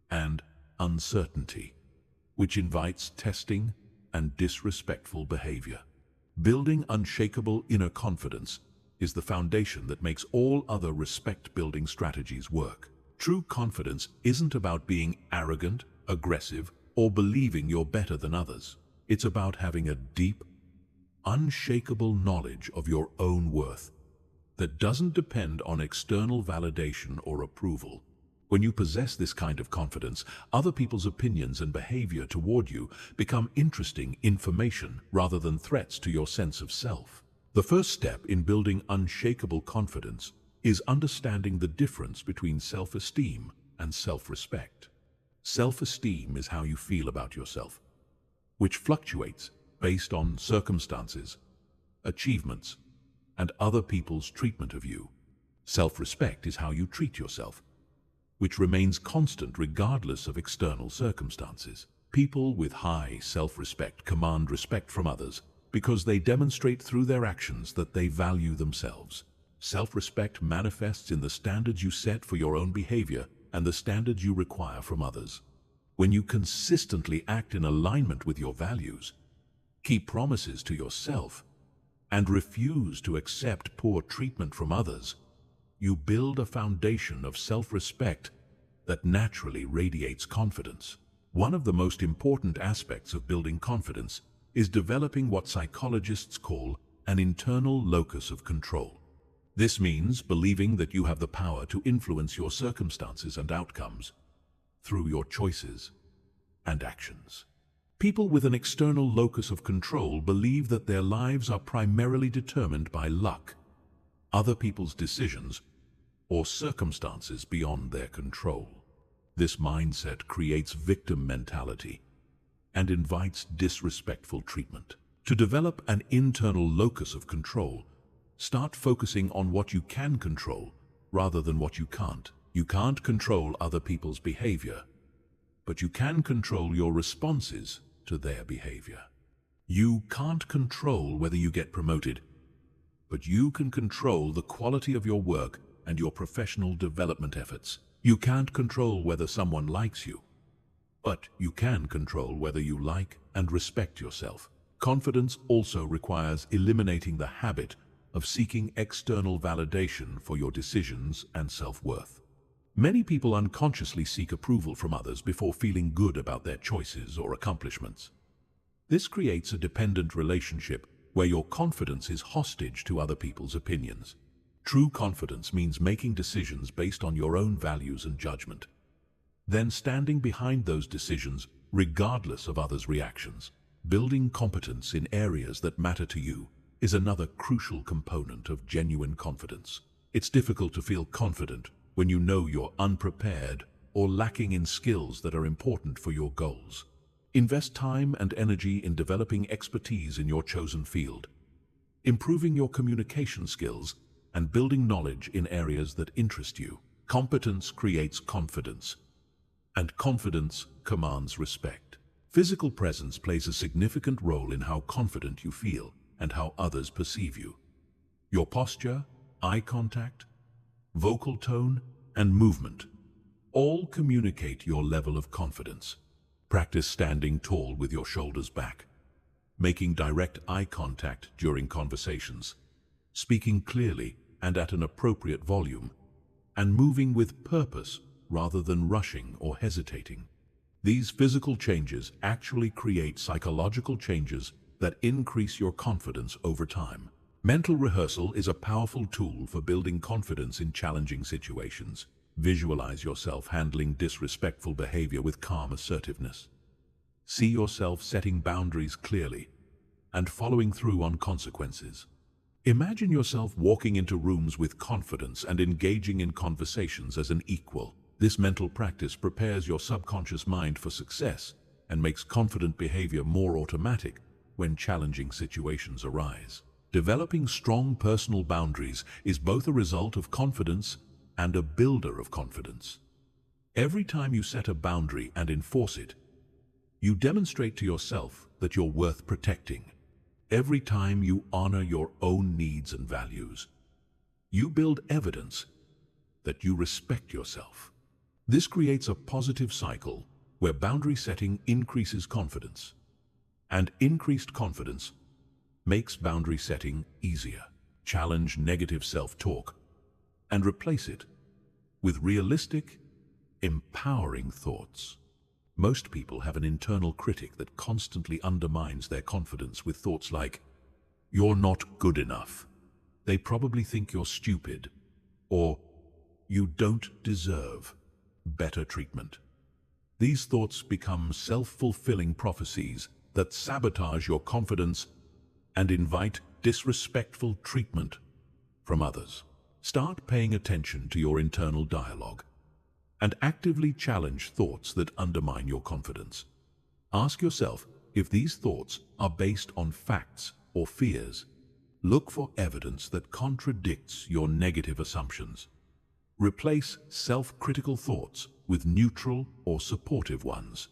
and uncertainty, which invites testing and disrespectful behavior. Building unshakable inner confidence is the foundation that makes all other respect-building strategies work. True confidence isn't about being arrogant, aggressive, or believing you're better than others. It's about having a deep, unshakable knowledge of your own worth that doesn't depend on external validation or approval. When you possess this kind of confidence, other people's opinions and behavior toward you become interesting information rather than threats to your sense of self. The first step in building unshakable confidence is understanding the difference between self-esteem and self-respect. Self-esteem is how you feel about yourself, which fluctuates based on circumstances, achievements, and other people's treatment of you. Self-respect is how you treat yourself, which remains constant regardless of external circumstances. People with high self-respect command respect from others because they demonstrate through their actions that they value themselves. Self-respect manifests in the standards you set for your own behavior and the standards you require from others. When you consistently act in alignment with your values, keep promises to yourself, and refuse to accept poor treatment from others, you build a foundation of self-respect that naturally radiates confidence. One of the most important aspects of building confidence is developing what psychologists call an internal locus of control. This means believing that you have the power to influence your circumstances and outcomes through your choices and actions. People with an external locus of control believe that their lives are primarily determined by luck, other people's decisions, or circumstances beyond their control. This mindset creates victim mentality and invites disrespectful treatment. To develop an internal locus of control, start focusing on what you can control rather than what you can't. You can't control other people's behavior, but you can control your responses to their behavior. You can't control whether you get promoted, but you can control the quality of your work and your professional development efforts. You can't control whether someone likes you, but you can control whether you like and respect yourself. Confidence also requires eliminating the habit of seeking external validation for your decisions and self-worth. Many people unconsciously seek approval from others before feeling good about their choices or accomplishments. This creates a dependent relationship where your confidence is hostage to other people's opinions. True confidence means making decisions based on your own values and judgment, then standing behind those decisions regardless of others' reactions. Building competence in areas that matter to you is another crucial component of genuine confidence. It's difficult to feel confident when you know you're unprepared or lacking in skills that are important for your goals. Invest time and energy in developing expertise in your chosen field, improving your communication skills, and building knowledge in areas that interest you. Competence creates confidence, and confidence commands respect. Physical presence plays a significant role in how confident you feel and how others perceive you. Your posture, eye contact, vocal tone, and movement all communicate your level of confidence. Practice standing tall with your shoulders back, making direct eye contact during conversations, speaking clearly and at an appropriate volume, and moving with purpose rather than rushing or hesitating. These physical changes actually create psychological changes that increase your confidence over time. Mental rehearsal is a powerful tool for building confidence in challenging situations. Visualize yourself handling disrespectful behavior with calm assertiveness. See yourself setting boundaries clearly and following through on consequences. Imagine yourself walking into rooms with confidence and engaging in conversations as an equal. This mental practice prepares your subconscious mind for success and makes confident behavior more automatic when challenging situations arise. Developing strong personal boundaries is both a result of confidence and a builder of confidence. Every time you set a boundary and enforce it, you demonstrate to yourself that you're worth protecting. Every time you honor your own needs and values, you build evidence that you respect yourself. This creates a positive cycle where boundary setting increases confidence, and increased confidence makes boundary setting easier. Challenge negative self-talk and replace it with realistic, empowering thoughts. Most people have an internal critic that constantly undermines their confidence with thoughts like, "You're not good enough." They probably think you're stupid, or "You don't deserve better treatment." These thoughts become self-fulfilling prophecies that sabotage your confidence and invite disrespectful treatment from others. Start paying attention to your internal dialogue and actively challenge thoughts that undermine your confidence. Ask yourself if these thoughts are based on facts or fears. Look for evidence that contradicts your negative assumptions. Replace self-critical thoughts with neutral or supportive ones.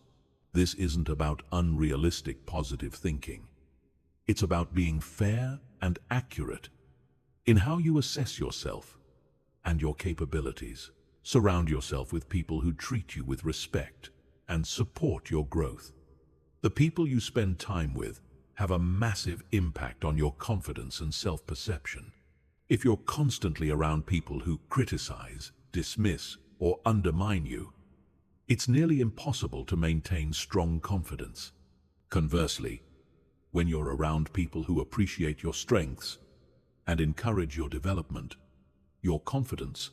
This isn't about unrealistic positive thinking. It's about being fair and accurate in how you assess yourself and your capabilities. Surround yourself with people who treat you with respect and support your growth. The people you spend time with have a massive impact on your confidence and self-perception. If you're constantly around people who criticize, dismiss, or undermine you, it's nearly impossible to maintain strong confidence. Conversely, when you're around people who appreciate your strengths and encourage your development, your confidence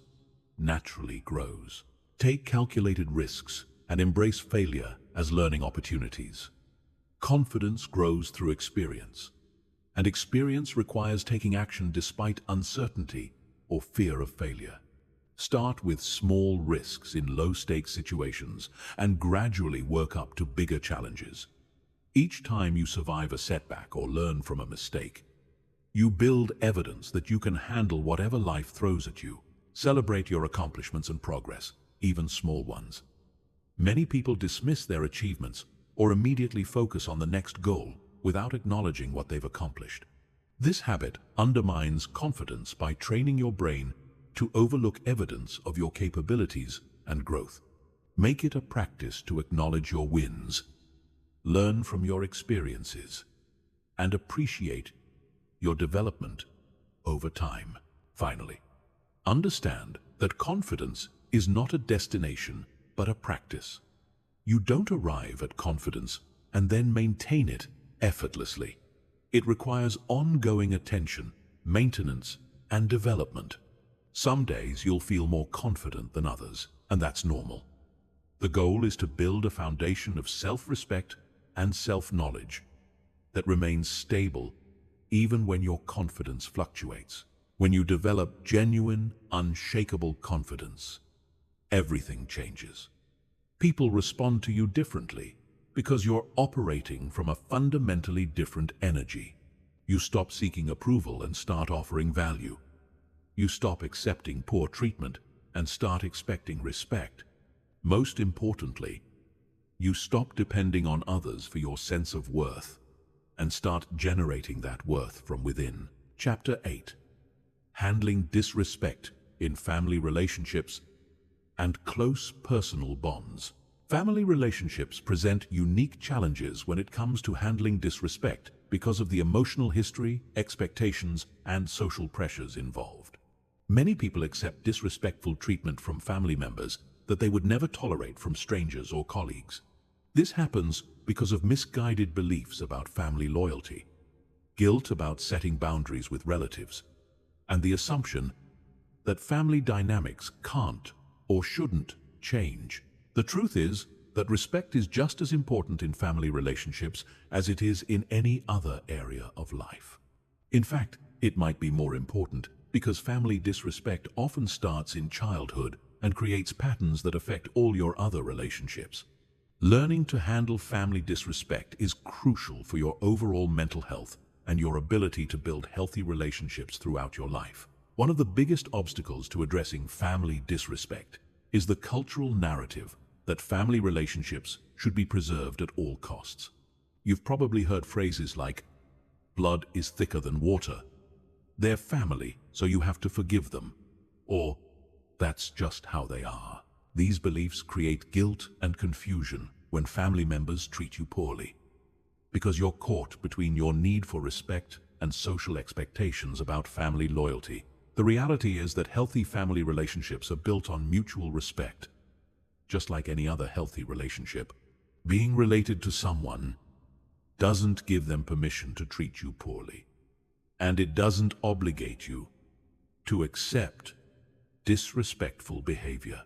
naturally grows. Take calculated risks and embrace failure as learning opportunities. Confidence grows through experience, and experience requires taking action despite uncertainty or fear of failure. Start with small risks in low-stakes situations and gradually work up to bigger challenges. Each time you survive a setback or learn from a mistake, you build evidence that you can handle whatever life throws at you. Celebrate your accomplishments and progress, even small ones. Many people dismiss their achievements or immediately focus on the next goal without acknowledging what they've accomplished. This habit undermines confidence by training your brain to overlook evidence of your capabilities and growth. Make it a practice to acknowledge your wins, learn from your experiences, and appreciate your development over time. Finally, understand that confidence is not a destination, but a practice. You don't arrive at confidence and then maintain it effortlessly. It requires ongoing attention, maintenance, and development. Some days you'll feel more confident than others, and that's normal. The goal is to build a foundation of self-respect and self-knowledge that remains stable even when your confidence fluctuates. When you develop genuine, unshakable confidence, everything changes. People respond to you differently because you're operating from a fundamentally different energy. You stop seeking approval and start offering value. You stop accepting poor treatment and start expecting respect. Most importantly, you stop depending on others for your sense of worth and start generating that worth from within. Chapter 8. Handling disrespect in family relationships and close personal bonds. Family relationships present unique challenges when it comes to handling disrespect because of the emotional history, expectations, and social pressures involved. Many people accept disrespectful treatment from family members that they would never tolerate from strangers or colleagues. This happens because of misguided beliefs about family loyalty, guilt about setting boundaries with relatives, and the assumption that family dynamics can't or shouldn't change. The truth is that respect is just as important in family relationships as it is in any other area of life. In fact, it might be more important because family disrespect often starts in childhood and creates patterns that affect all your other relationships. Learning to handle family disrespect is crucial for your overall mental health and your ability to build healthy relationships throughout your life. One of the biggest obstacles to addressing family disrespect is the cultural narrative that family relationships should be preserved at all costs. You've probably heard phrases like, "Blood is thicker than water," "They're family, so you have to forgive them," or "That's just how they are." These beliefs create guilt and confusion when family members treat you poorly, because you're caught between your need for respect and social expectations about family loyalty. The reality is that healthy family relationships are built on mutual respect. Just like any other healthy relationship, being related to someone doesn't give them permission to treat you poorly, and it doesn't obligate you to accept disrespectful behavior.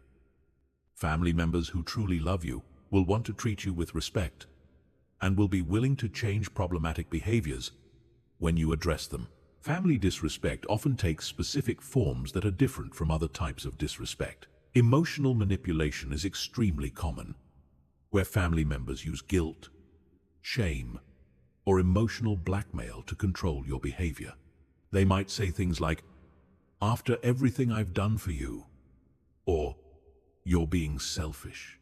Family members who truly love you will want to treat you with respect and will be willing to change problematic behaviors when you address them. Family disrespect often takes specific forms that are different from other types of disrespect. Emotional manipulation is extremely common, where family members use guilt, shame, or emotional blackmail to control your behavior. They might say things like, "After everything I've done for you," or "You're being selfish,"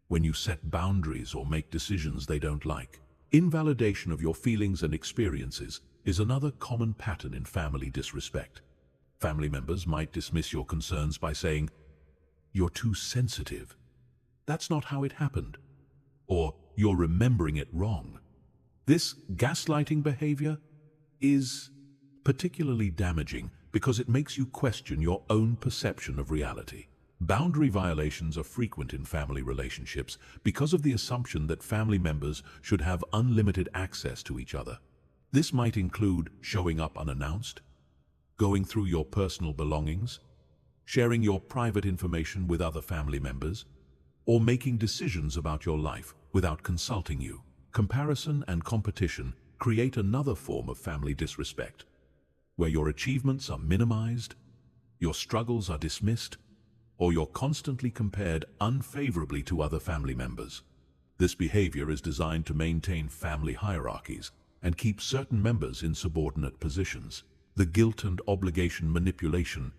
when you set boundaries or make decisions they don't like. Invalidation of your feelings and experiences is another common pattern in family disrespect. Family members might dismiss your concerns by saying, "You're too sensitive," "That's not how it happened," or "You're remembering it wrong." This gaslighting behavior is particularly damaging because it makes you question your own perception of reality. Boundary violations are frequent in family relationships because of the assumption that family members should have unlimited access to each other. This might include showing up unannounced, going through your personal belongings, sharing your private information with other family members, or making decisions about your life without consulting you. Comparison and competition create another form of family disrespect, where your achievements are minimized, your struggles are dismissed, or you're constantly compared unfavorably to other family members. This behavior is designed to maintain family hierarchies and keep certain members in subordinate positions. The guilt and obligation manipulation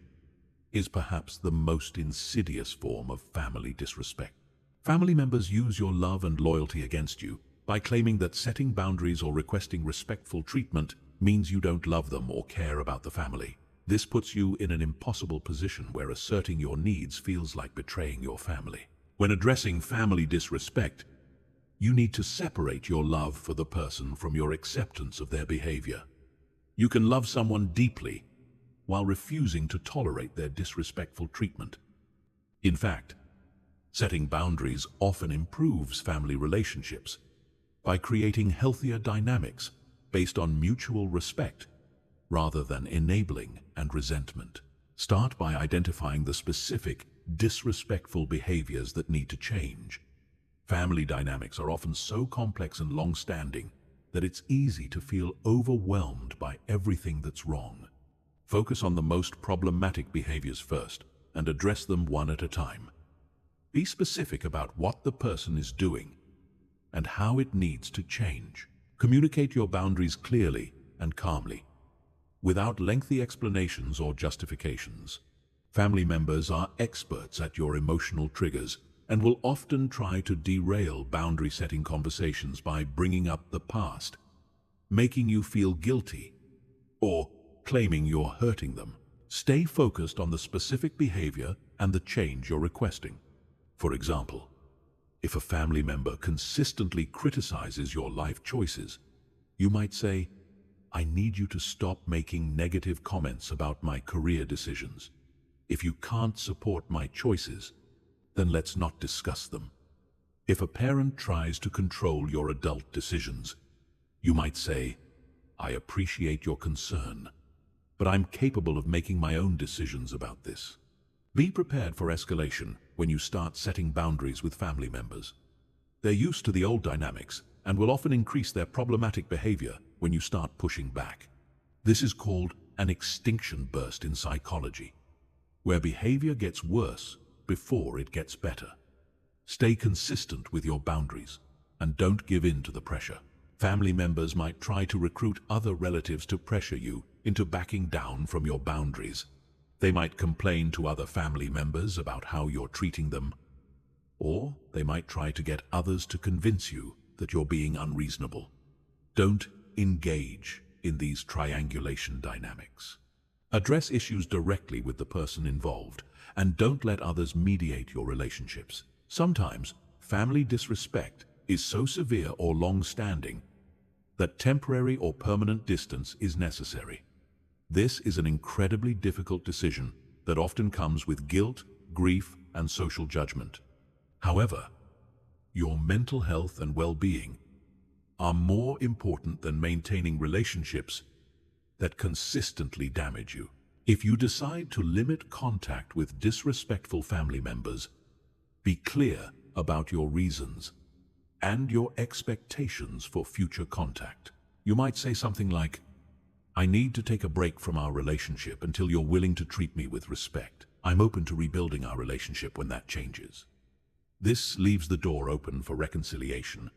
is perhaps the most insidious form of family disrespect. Family members use your love and loyalty against you by claiming that setting boundaries or requesting respectful treatment means you don't love them or care about the family. This puts you in an impossible position where asserting your needs feels like betraying your family. When addressing family disrespect, you need to separate your love for the person from your acceptance of their behavior. You can love someone deeply while refusing to tolerate their disrespectful treatment. In fact, setting boundaries often improves family relationships by creating healthier dynamics based on mutual respect rather than enabling and resentment. Start by identifying the specific disrespectful behaviors that need to change. Family dynamics are often so complex and long-standing that it's easy to feel overwhelmed by everything that's wrong. Focus on the most problematic behaviors first and address them one at a time. Be specific about what the person is doing and how it needs to change. Communicate your boundaries clearly and calmly, without lengthy explanations or justifications. Family members are experts at your emotional triggers and will often try to derail boundary-setting conversations by bringing up the past, making you feel guilty, or claiming you're hurting them. Stay focused on the specific behavior and the change you're requesting. For example, if a family member consistently criticizes your life choices, you might say, "I need you to stop making negative comments about my career decisions. If you can't support my choices, then let's not discuss them." If a parent tries to control your adult decisions, you might say, "I appreciate your concern, but I'm capable of making my own decisions about this." Be prepared for escalation when you start setting boundaries with family members. They're used to the old dynamics and will often increase their problematic behavior when you start pushing back. This is called an extinction burst in psychology, where behavior gets worse before it gets better. Stay consistent with your boundaries and don't give in to the pressure. Family members might try to recruit other relatives to pressure you into backing down from your boundaries. They might complain to other family members about how you're treating them, or they might try to get others to convince you that you're being unreasonable. Don't engage in these triangulation dynamics. Address issues directly with the person involved, and don't let others mediate your relationships. Sometimes, family disrespect is so severe or long-standing that temporary or permanent distance is necessary. This is an incredibly difficult decision that often comes with guilt, grief, and social judgment. However, your mental health and well-being are more important than maintaining relationships that consistently damage you. If you decide to limit contact with disrespectful family members, be clear about your reasons and your expectations for future contact. You might say something like, "I need to take a break from our relationship until you're willing to treat me with respect. I'm open to rebuilding our relationship when that changes." This leaves the door open for reconciliation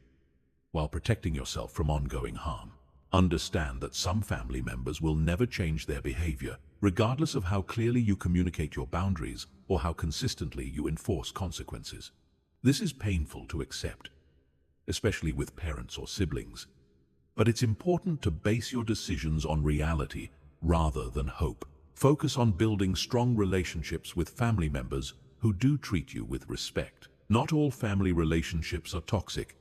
while protecting yourself from ongoing harm. Understand that some family members will never change their behavior, regardless of how clearly you communicate your boundaries or how consistently you enforce consequences. This is painful to accept, especially with parents or siblings, but it's important to base your decisions on reality rather than hope. Focus on building strong relationships with family members who do treat you with respect. Not all family relationships are toxic,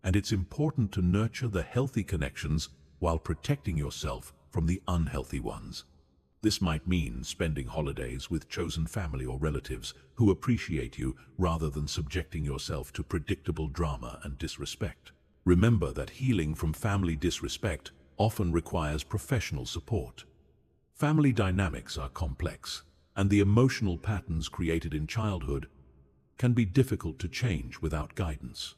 and it's important to nurture the healthy connections while protecting yourself from the unhealthy ones. This might mean spending holidays with chosen family or relatives who appreciate you rather than subjecting yourself to predictable drama and disrespect. Remember that healing from family disrespect often requires professional support. Family dynamics are complex, and the emotional patterns created in childhood can be difficult to change without guidance.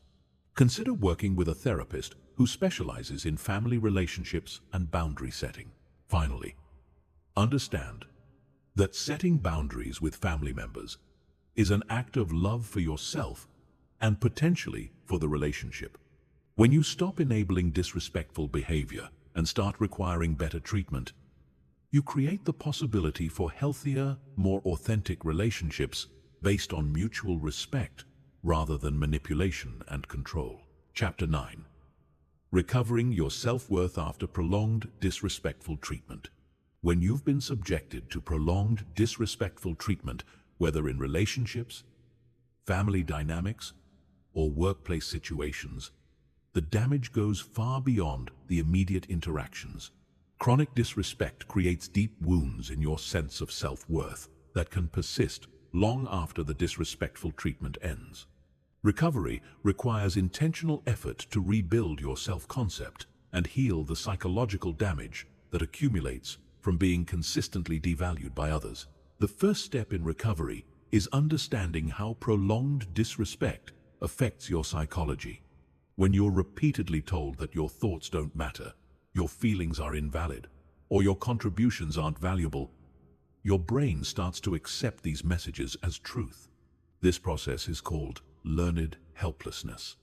Consider working with a therapist who specializes in family relationships and boundary setting. Finally, understand that setting boundaries with family members is an act of love for yourself and potentially for the relationship. When you stop enabling disrespectful behavior and start requiring better treatment, you create the possibility for healthier, more authentic relationships based on mutual respect rather than manipulation and control. Chapter 9. Recovering your self-worth after prolonged disrespectful treatment. When you've been subjected to prolonged disrespectful treatment, whether in relationships, family dynamics, or workplace situations, the damage goes far beyond the immediate interactions. Chronic disrespect creates deep wounds in your sense of self-worth that can persist long after the disrespectful treatment ends. Recovery requires intentional effort to rebuild your self-concept and heal the psychological damage that accumulates from being consistently devalued by others. The first step in recovery is understanding how prolonged disrespect affects your psychology. When you're repeatedly told that your thoughts don't matter, your feelings are invalid, or your contributions aren't valuable, your brain starts to accept these messages as truth. This process is called learned helplessness,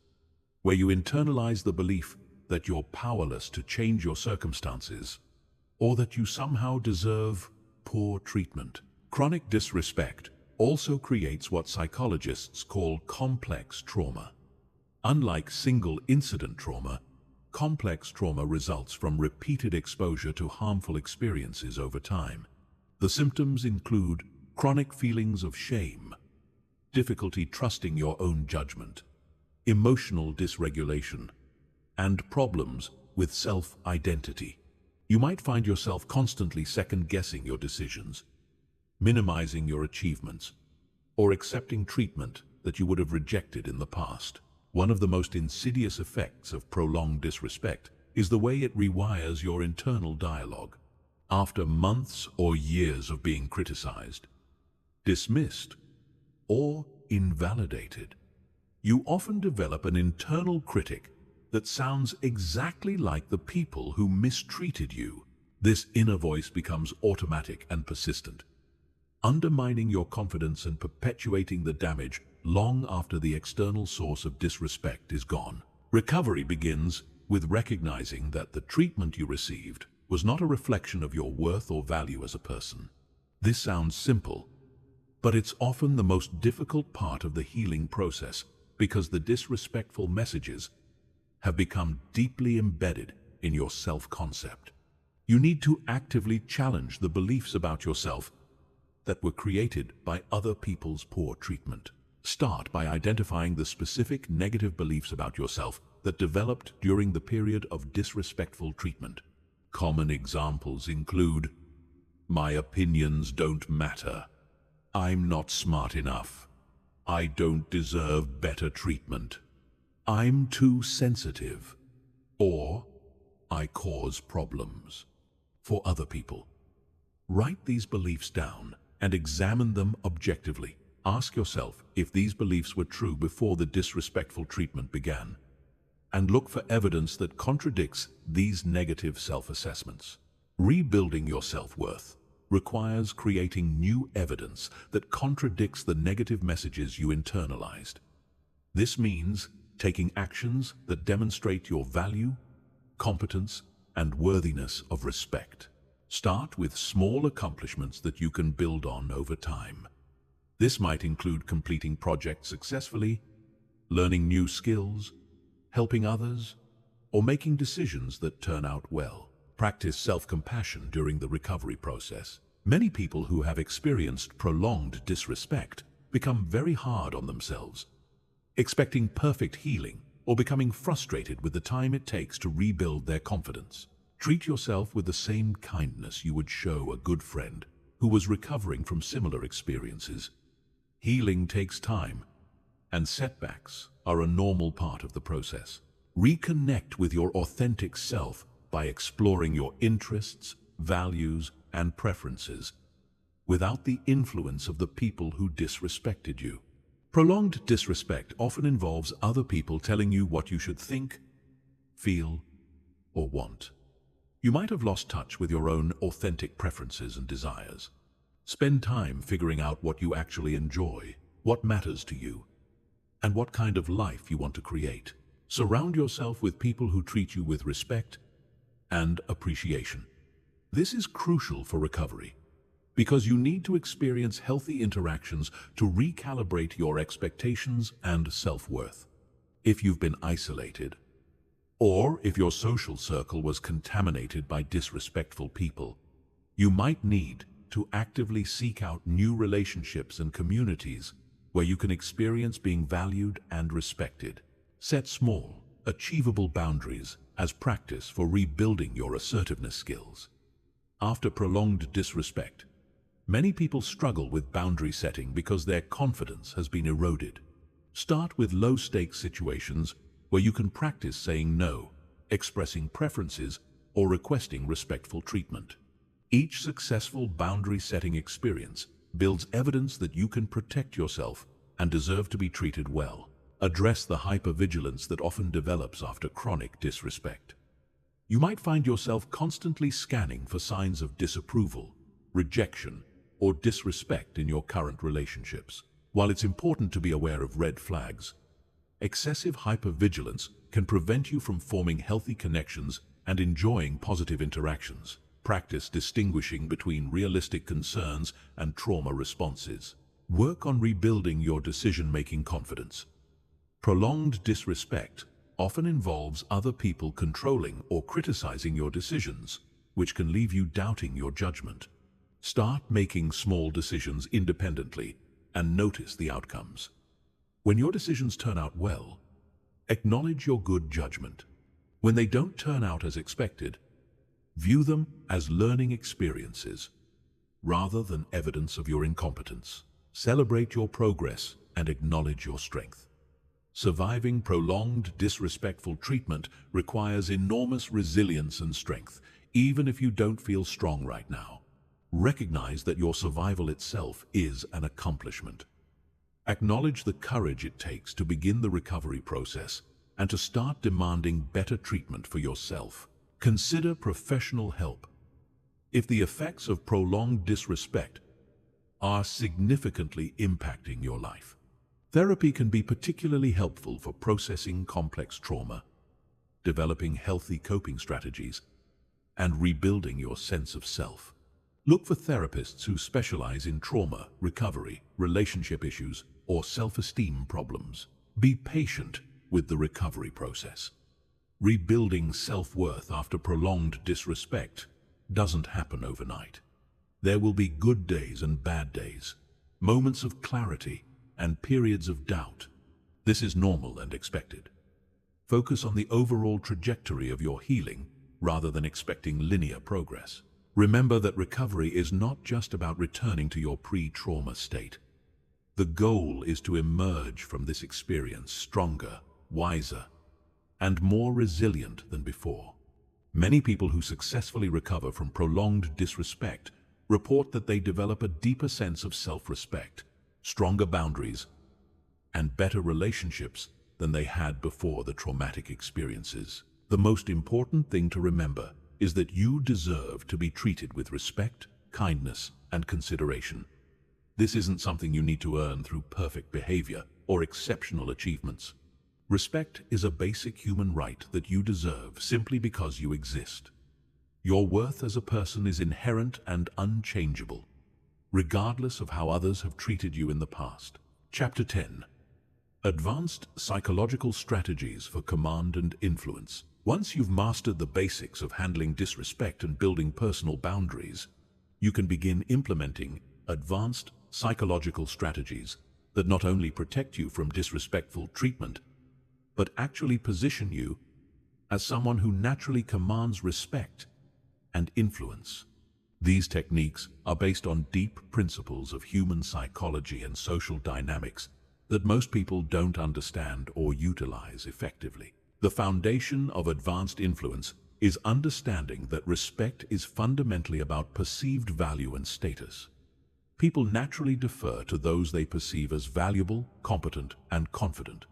where you internalize the belief that you're powerless to change your circumstances, or that you somehow deserve poor treatment. Chronic disrespect also creates what psychologists call complex trauma. Unlike single-incident trauma, complex trauma results from repeated exposure to harmful experiences over time. The symptoms include chronic feelings of shame, difficulty trusting your own judgment, emotional dysregulation, and problems with self-identity. You might find yourself constantly second-guessing your decisions, minimizing your achievements, or accepting treatment that you would have rejected in the past. One of the most insidious effects of prolonged disrespect is the way it rewires your internal dialogue. After months or years of being criticized, dismissed, or invalidated, you often develop an internal critic that sounds exactly like the people who mistreated you. This inner voice becomes automatic and persistent, undermining your confidence and perpetuating the damage long after the external source of disrespect is gone. Recovery begins with recognizing that the treatment you received was not a reflection of your worth or value as a person. This sounds simple, but it's often the most difficult part of the healing process because the disrespectful messages have become deeply embedded in your self-concept. You need to actively challenge the beliefs about yourself that were created by other people's poor treatment. Start by identifying the specific negative beliefs about yourself that developed during the period of disrespectful treatment. Common examples include, "My opinions don't matter," "I'm not smart enough," "I don't deserve better treatment," "I'm too sensitive," or "I cause problems" for other people. Write these beliefs down and examine them objectively. Ask yourself if these beliefs were true before the disrespectful treatment began, and look for evidence that contradicts these negative self-assessments. Rebuilding your self-worth requires creating new evidence that contradicts the negative messages you internalized. This means taking actions that demonstrate your value, competence, and worthiness of respect. Start with small accomplishments that you can build on over time. This might include completing projects successfully, learning new skills, helping others, or making decisions that turn out well. Practice self-compassion during the recovery process. Many people who have experienced prolonged disrespect become very hard on themselves, expecting perfect healing or becoming frustrated with the time it takes to rebuild their confidence. Treat yourself with the same kindness you would show a good friend who was recovering from similar experiences. Healing takes time, and setbacks are a normal part of the process. Reconnect with your authentic self by exploring your interests, values, and preferences without the influence of the people who disrespected you. Prolonged disrespect often involves other people telling you what you should think, feel, or want. You might have lost touch with your own authentic preferences and desires. Spend time figuring out what you actually enjoy, what matters to you, and what kind of life you want to create. Surround yourself with people who treat you with respect and appreciation. This is crucial for recovery, because you need to experience healthy interactions to recalibrate your expectations and self-worth. If you've been isolated, or if your social circle was contaminated by disrespectful people, you might need to actively seek out new relationships and communities where you can experience being valued and respected. Set small, achievable boundaries as practice for rebuilding your assertiveness skills. After prolonged disrespect, many people struggle with boundary setting because their confidence has been eroded. Start with low-stakes situations where you can practice saying no, expressing preferences, or requesting respectful treatment. Each successful boundary-setting experience builds evidence that you can protect yourself and deserve to be treated well. Address the hypervigilance that often develops after chronic disrespect. You might find yourself constantly scanning for signs of disapproval, rejection, or disrespect in your current relationships. While it's important to be aware of red flags, excessive hypervigilance can prevent you from forming healthy connections and enjoying positive interactions. Practice distinguishing between realistic concerns and trauma responses. Work on rebuilding your decision-making confidence. Prolonged disrespect often involves other people controlling or criticizing your decisions, which can leave you doubting your judgment. Start making small decisions independently and notice the outcomes. When your decisions turn out well, acknowledge your good judgment. When they don't turn out as expected, view them as learning experiences rather than evidence of your incompetence. Celebrate your progress and acknowledge your strength. Surviving prolonged disrespectful treatment requires enormous resilience and strength, even if you don't feel strong right now. Recognize that your survival itself is an accomplishment. Acknowledge the courage it takes to begin the recovery process and to start demanding better treatment for yourself. Consider professional help. If the effects of prolonged disrespect are significantly impacting your life, therapy can be particularly helpful for processing complex trauma, developing healthy coping strategies, and rebuilding your sense of self. Look for therapists who specialize in trauma, recovery, relationship issues, or self-esteem problems. Be patient with the recovery process. Rebuilding self-worth after prolonged disrespect doesn't happen overnight. There will be good days and bad days, moments of clarity and periods of doubt. This is normal and expected. Focus on the overall trajectory of your healing rather than expecting linear progress. Remember that recovery is not just about returning to your pre-trauma state. The goal is to emerge from this experience stronger, wiser, and more resilient than before. Many people who successfully recover from prolonged disrespect report that they develop a deeper sense of self-respect, stronger boundaries, and better relationships than they had before the traumatic experiences. The most important thing to remember is that you deserve to be treated with respect, kindness, and consideration. This isn't something you need to earn through perfect behavior or exceptional achievements. Respect is a basic human right that you deserve simply because you exist. Your worth as a person is inherent and unchangeable, regardless of how others have treated you in the past. Chapter 10. Advanced Psychological Strategies for Command and Influence. Once you've mastered the basics of handling disrespect and building personal boundaries, you can begin implementing advanced psychological strategies that not only protect you from disrespectful treatment, but actually position you as someone who naturally commands respect and influence. These techniques are based on deep principles of human psychology and social dynamics that most people don't understand or utilize effectively. The foundation of advanced influence is understanding that respect is fundamentally about perceived value and status. People naturally defer to those they perceive as valuable, competent, and confident.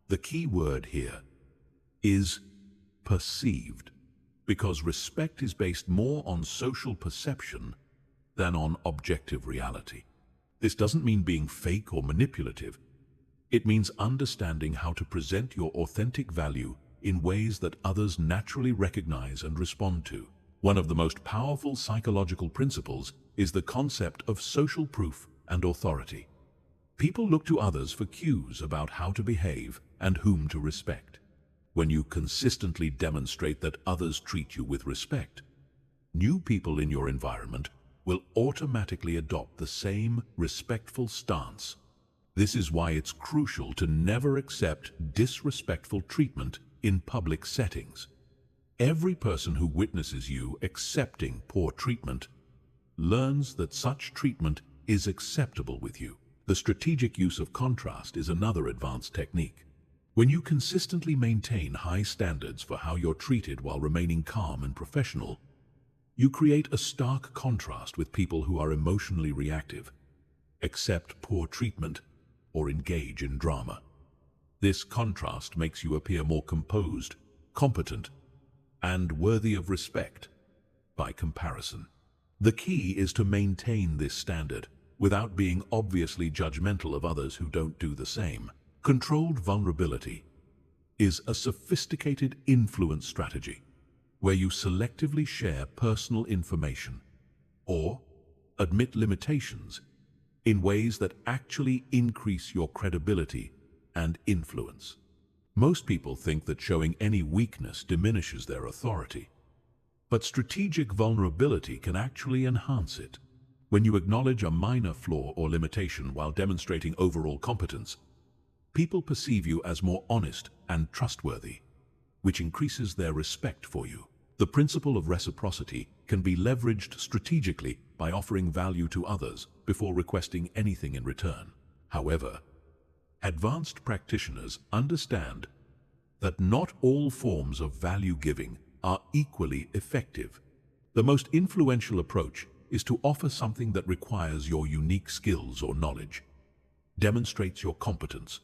The key word here is perceived, because respect is based more on social perception than on objective reality. This doesn't mean being fake or manipulative. It means understanding how to present your authentic value in ways that others naturally recognize and respond to. One of the most powerful psychological principles is the concept of social proof and authority. People look to others for cues about how to behave and whom to respect. When you consistently demonstrate that others treat you with respect, new people in your environment will automatically adopt the same respectful stance. This is why it's crucial to never accept disrespectful treatment in public settings. Every person who witnesses you accepting poor treatment learns that such treatment is acceptable with you. The strategic use of contrast is another advanced technique. When you consistently maintain high standards for how you're treated while remaining calm and professional, you create a stark contrast with people who are emotionally reactive, accept poor treatment, or engage in drama. This contrast makes you appear more composed, competent, and worthy of respect by comparison. The key is to maintain this standard without being obviously judgmental of others who don't do the same. Controlled vulnerability is a sophisticated influence strategy where you selectively share personal information or admit limitations in ways that actually increase your credibility and influence. Most people think that showing any weakness diminishes their authority, but strategic vulnerability can actually enhance it. When you acknowledge a minor flaw or limitation while demonstrating overall competence, people perceive you as more honest and trustworthy, which increases their respect for you. The principle of reciprocity can be leveraged strategically by offering value to others before requesting anything in return. However, advanced practitioners understand that not all forms of value giving are equally effective. The most influential approach is to offer something that requires your unique skills or knowledge, demonstrates your competence,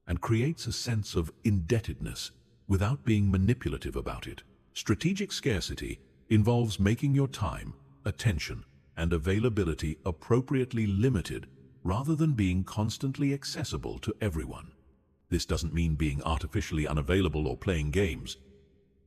and creates a sense of indebtedness without being manipulative about it. Strategic scarcity involves making your time, attention, and availability appropriately limited rather than being constantly accessible to everyone. This doesn't mean being artificially unavailable or playing games,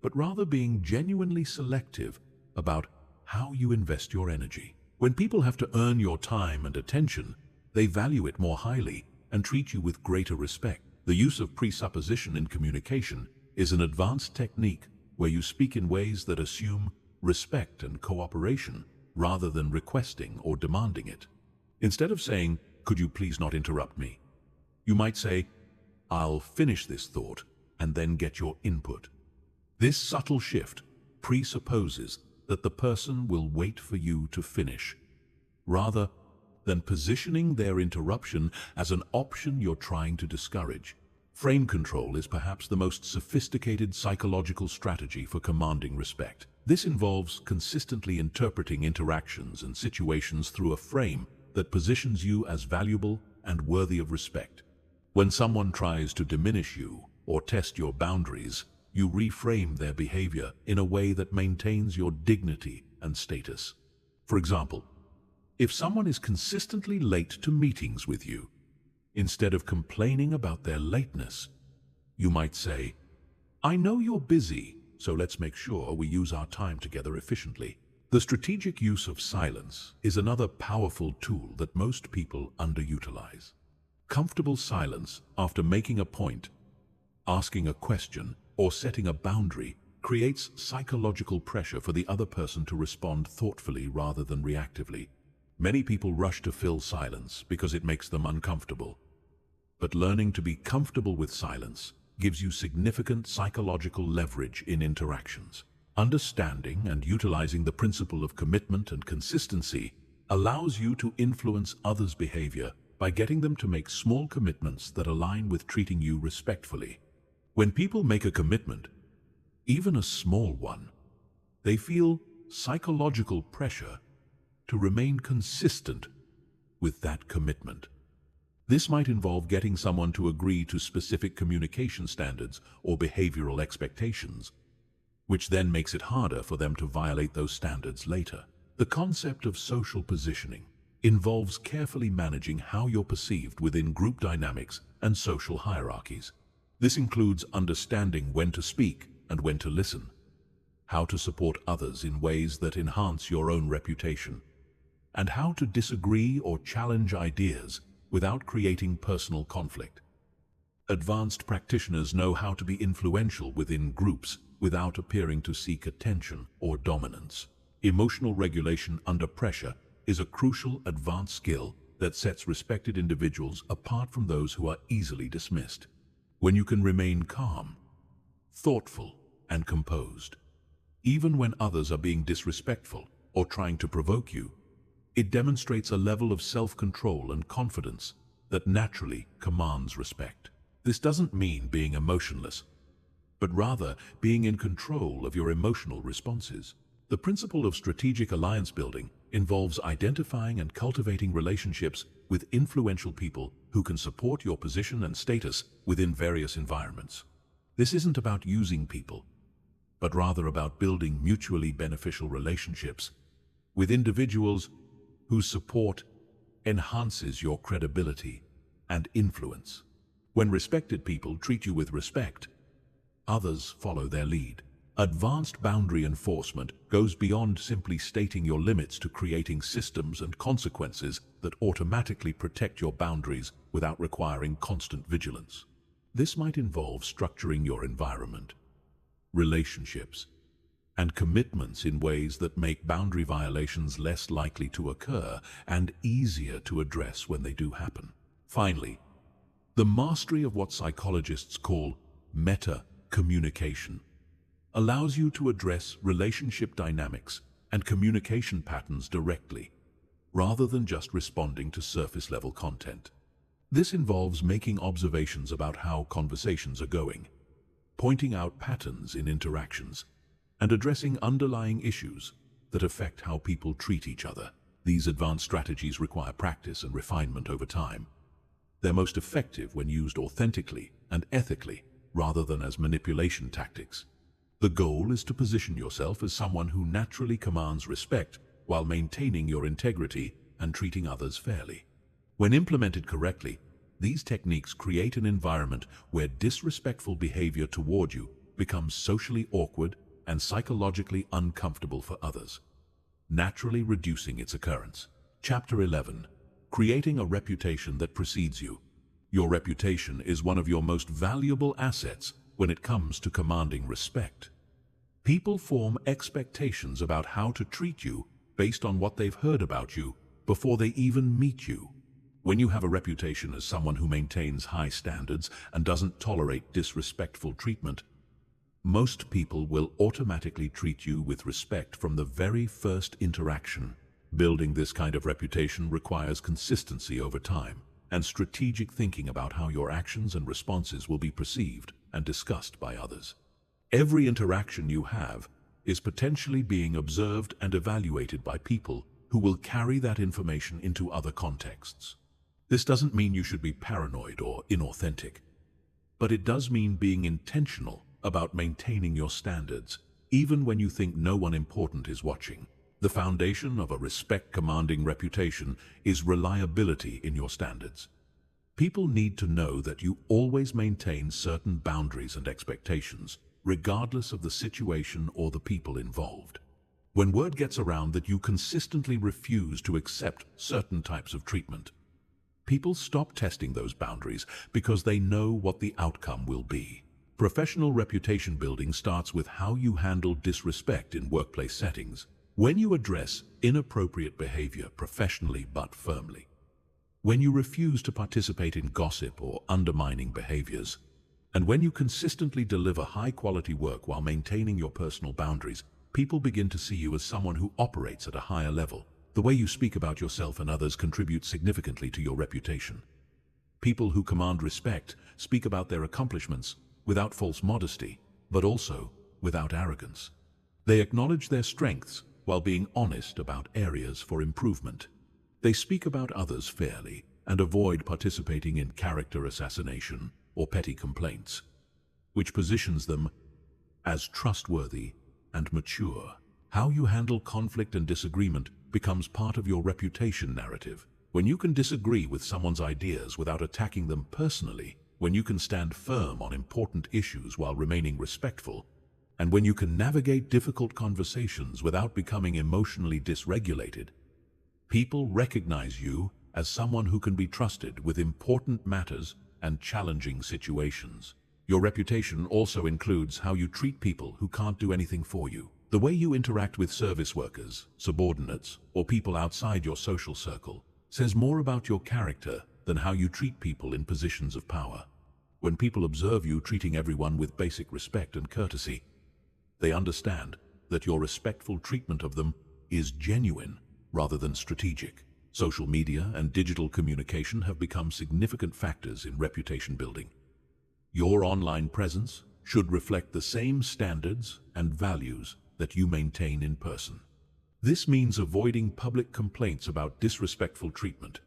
but rather being genuinely selective about how you invest your energy. When people have to earn your time and attention, they value it more highly and treat you with greater respect. The use of presupposition in communication is an advanced technique where you speak in ways that assume respect and cooperation rather than requesting or demanding it. Instead of saying, "Could you please not interrupt me?" you might say, "I'll finish this thought and then get your input." This subtle shift presupposes that the person will wait for you to finish, rather than positioning their interruption as an option you're trying to discourage. Frame control is perhaps the most sophisticated psychological strategy for commanding respect. This involves consistently interpreting interactions and situations through a frame that positions you as valuable and worthy of respect. When someone tries to diminish you or test your boundaries, you reframe their behavior in a way that maintains your dignity and status. For example, if someone is consistently late to meetings with you, instead of complaining about their lateness, you might say, "I know you're busy, so let's make sure we use our time together efficiently." The strategic use of silence is another powerful tool that most people underutilize. Comfortable silence after making a point, asking a question, or setting a boundary creates psychological pressure for the other person to respond thoughtfully rather than reactively. Many people rush to fill silence because it makes them uncomfortable. But learning to be comfortable with silence gives you significant psychological leverage in interactions. Understanding and utilizing the principle of commitment and consistency allows you to influence others' behavior by getting them to make small commitments that align with treating you respectfully. When people make a commitment, even a small one, they feel psychological pressure to remain consistent with that commitment. This might involve getting someone to agree to specific communication standards or behavioral expectations, which then makes it harder for them to violate those standards later. The concept of social positioning involves carefully managing how you're perceived within group dynamics and social hierarchies. This includes understanding when to speak and when to listen, how to support others in ways that enhance your own reputation, and how to disagree or challenge ideas without creating personal conflict. Advanced practitioners know how to be influential within groups without appearing to seek attention or dominance. Emotional regulation under pressure is a crucial advanced skill that sets respected individuals apart from those who are easily dismissed. When you can remain calm, thoughtful, and composed, even when others are being disrespectful or trying to provoke you, it demonstrates a level of self-control and confidence that naturally commands respect. This doesn't mean being emotionless, but rather being in control of your emotional responses. The principle of strategic alliance building involves identifying and cultivating relationships with influential people who can support your position and status within various environments. This isn't about using people, but rather about building mutually beneficial relationships with individuals whose support enhances your credibility and influence. When respected people treat you with respect, others follow their lead. Advanced boundary enforcement goes beyond simply stating your limits to creating systems and consequences that automatically protect your boundaries without requiring constant vigilance. This might involve structuring your environment, relationships, and commitments in ways that make boundary violations less likely to occur and easier to address when they do happen. Finally, the mastery of what psychologists call meta-communication allows you to address relationship dynamics and communication patterns directly, rather than just responding to surface-level content. This involves making observations about how conversations are going, pointing out patterns in interactions, and addressing underlying issues that affect how people treat each other. These advanced strategies require practice and refinement over time. They're most effective when used authentically and ethically, rather than as manipulation tactics. The goal is to position yourself as someone who naturally commands respect while maintaining your integrity and treating others fairly. When implemented correctly, these techniques create an environment where disrespectful behavior toward you becomes socially awkward and psychologically uncomfortable for others, naturally reducing its occurrence. Chapter 11. Creating a reputation that precedes you. Your reputation is one of your most valuable assets when it comes to commanding respect. People form expectations about how to treat you based on what they've heard about you before they even meet you. When you have a reputation as someone who maintains high standards and doesn't tolerate disrespectful treatment, most people will automatically treat you with respect from the very first interaction. Building this kind of reputation requires consistency over time and strategic thinking about how your actions and responses will be perceived and discussed by others. Every interaction you have is potentially being observed and evaluated by people who will carry that information into other contexts. This doesn't mean you should be paranoid or inauthentic, but it does mean being intentional about maintaining your standards, even when you think no one important is watching. The foundation of a respect-commanding reputation is reliability in your standards. People need to know that you always maintain certain boundaries and expectations, regardless of the situation or the people involved. When word gets around that you consistently refuse to accept certain types of treatment, people stop testing those boundaries because they know what the outcome will be. Professional reputation building starts with how you handle disrespect in workplace settings. When you address inappropriate behavior professionally but firmly. When you refuse to participate in gossip or undermining behaviors. And when you consistently deliver high-quality work while maintaining your personal boundaries, people begin to see you as someone who operates at a higher level. The way you speak about yourself and others contributes significantly to your reputation. People who command respect speak about their accomplishments without false modesty, but also without arrogance. They acknowledge their strengths while being honest about areas for improvement. They speak about others fairly and avoid participating in character assassination or petty complaints, which positions them as trustworthy and mature. How you handle conflict and disagreement becomes part of your reputation narrative. When you can disagree with someone's ideas without attacking them personally, when you can stand firm on important issues while remaining respectful, and when you can navigate difficult conversations without becoming emotionally dysregulated, people recognize you as someone who can be trusted with important matters and challenging situations. Your reputation also includes how you treat people who can't do anything for you. The way you interact with service workers, subordinates, or people outside your social circle says more about your character than how you treat people in positions of power. When people observe you treating everyone with basic respect and courtesy, they understand that your respectful treatment of them is genuine rather than strategic. Social media and digital communication have become significant factors in reputation building. Your online presence should reflect the same standards and values that you maintain in person. This means avoiding public complaints about disrespectful treatment,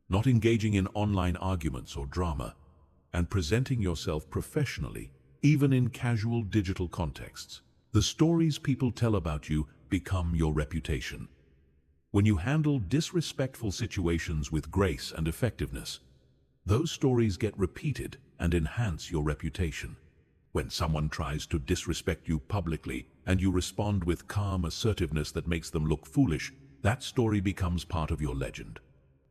not engaging in online arguments or drama, and presenting yourself professionally, even in casual digital contexts. The stories people tell about you become your reputation. When you handle disrespectful situations with grace and effectiveness, those stories get repeated and enhance your reputation. When someone tries to disrespect you publicly and you respond with calm assertiveness that makes them look foolish, that story becomes part of your legend.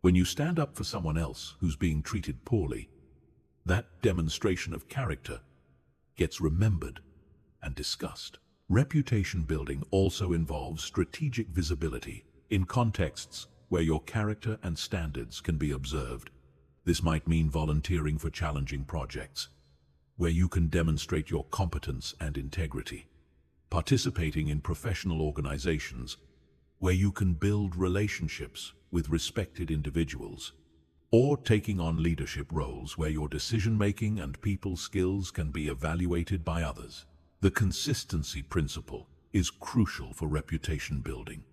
When you stand up for someone else who's being treated poorly, that demonstration of character gets remembered and discussed. Reputation building also involves strategic visibility in contexts where your character and standards can be observed. This might mean volunteering for challenging projects, where you can demonstrate your competence and integrity. Participating in professional organizations, where you can build relationships with respected individuals. Or taking on leadership roles where your decision-making and people skills can be evaluated by others. The consistency principle is crucial for reputation building.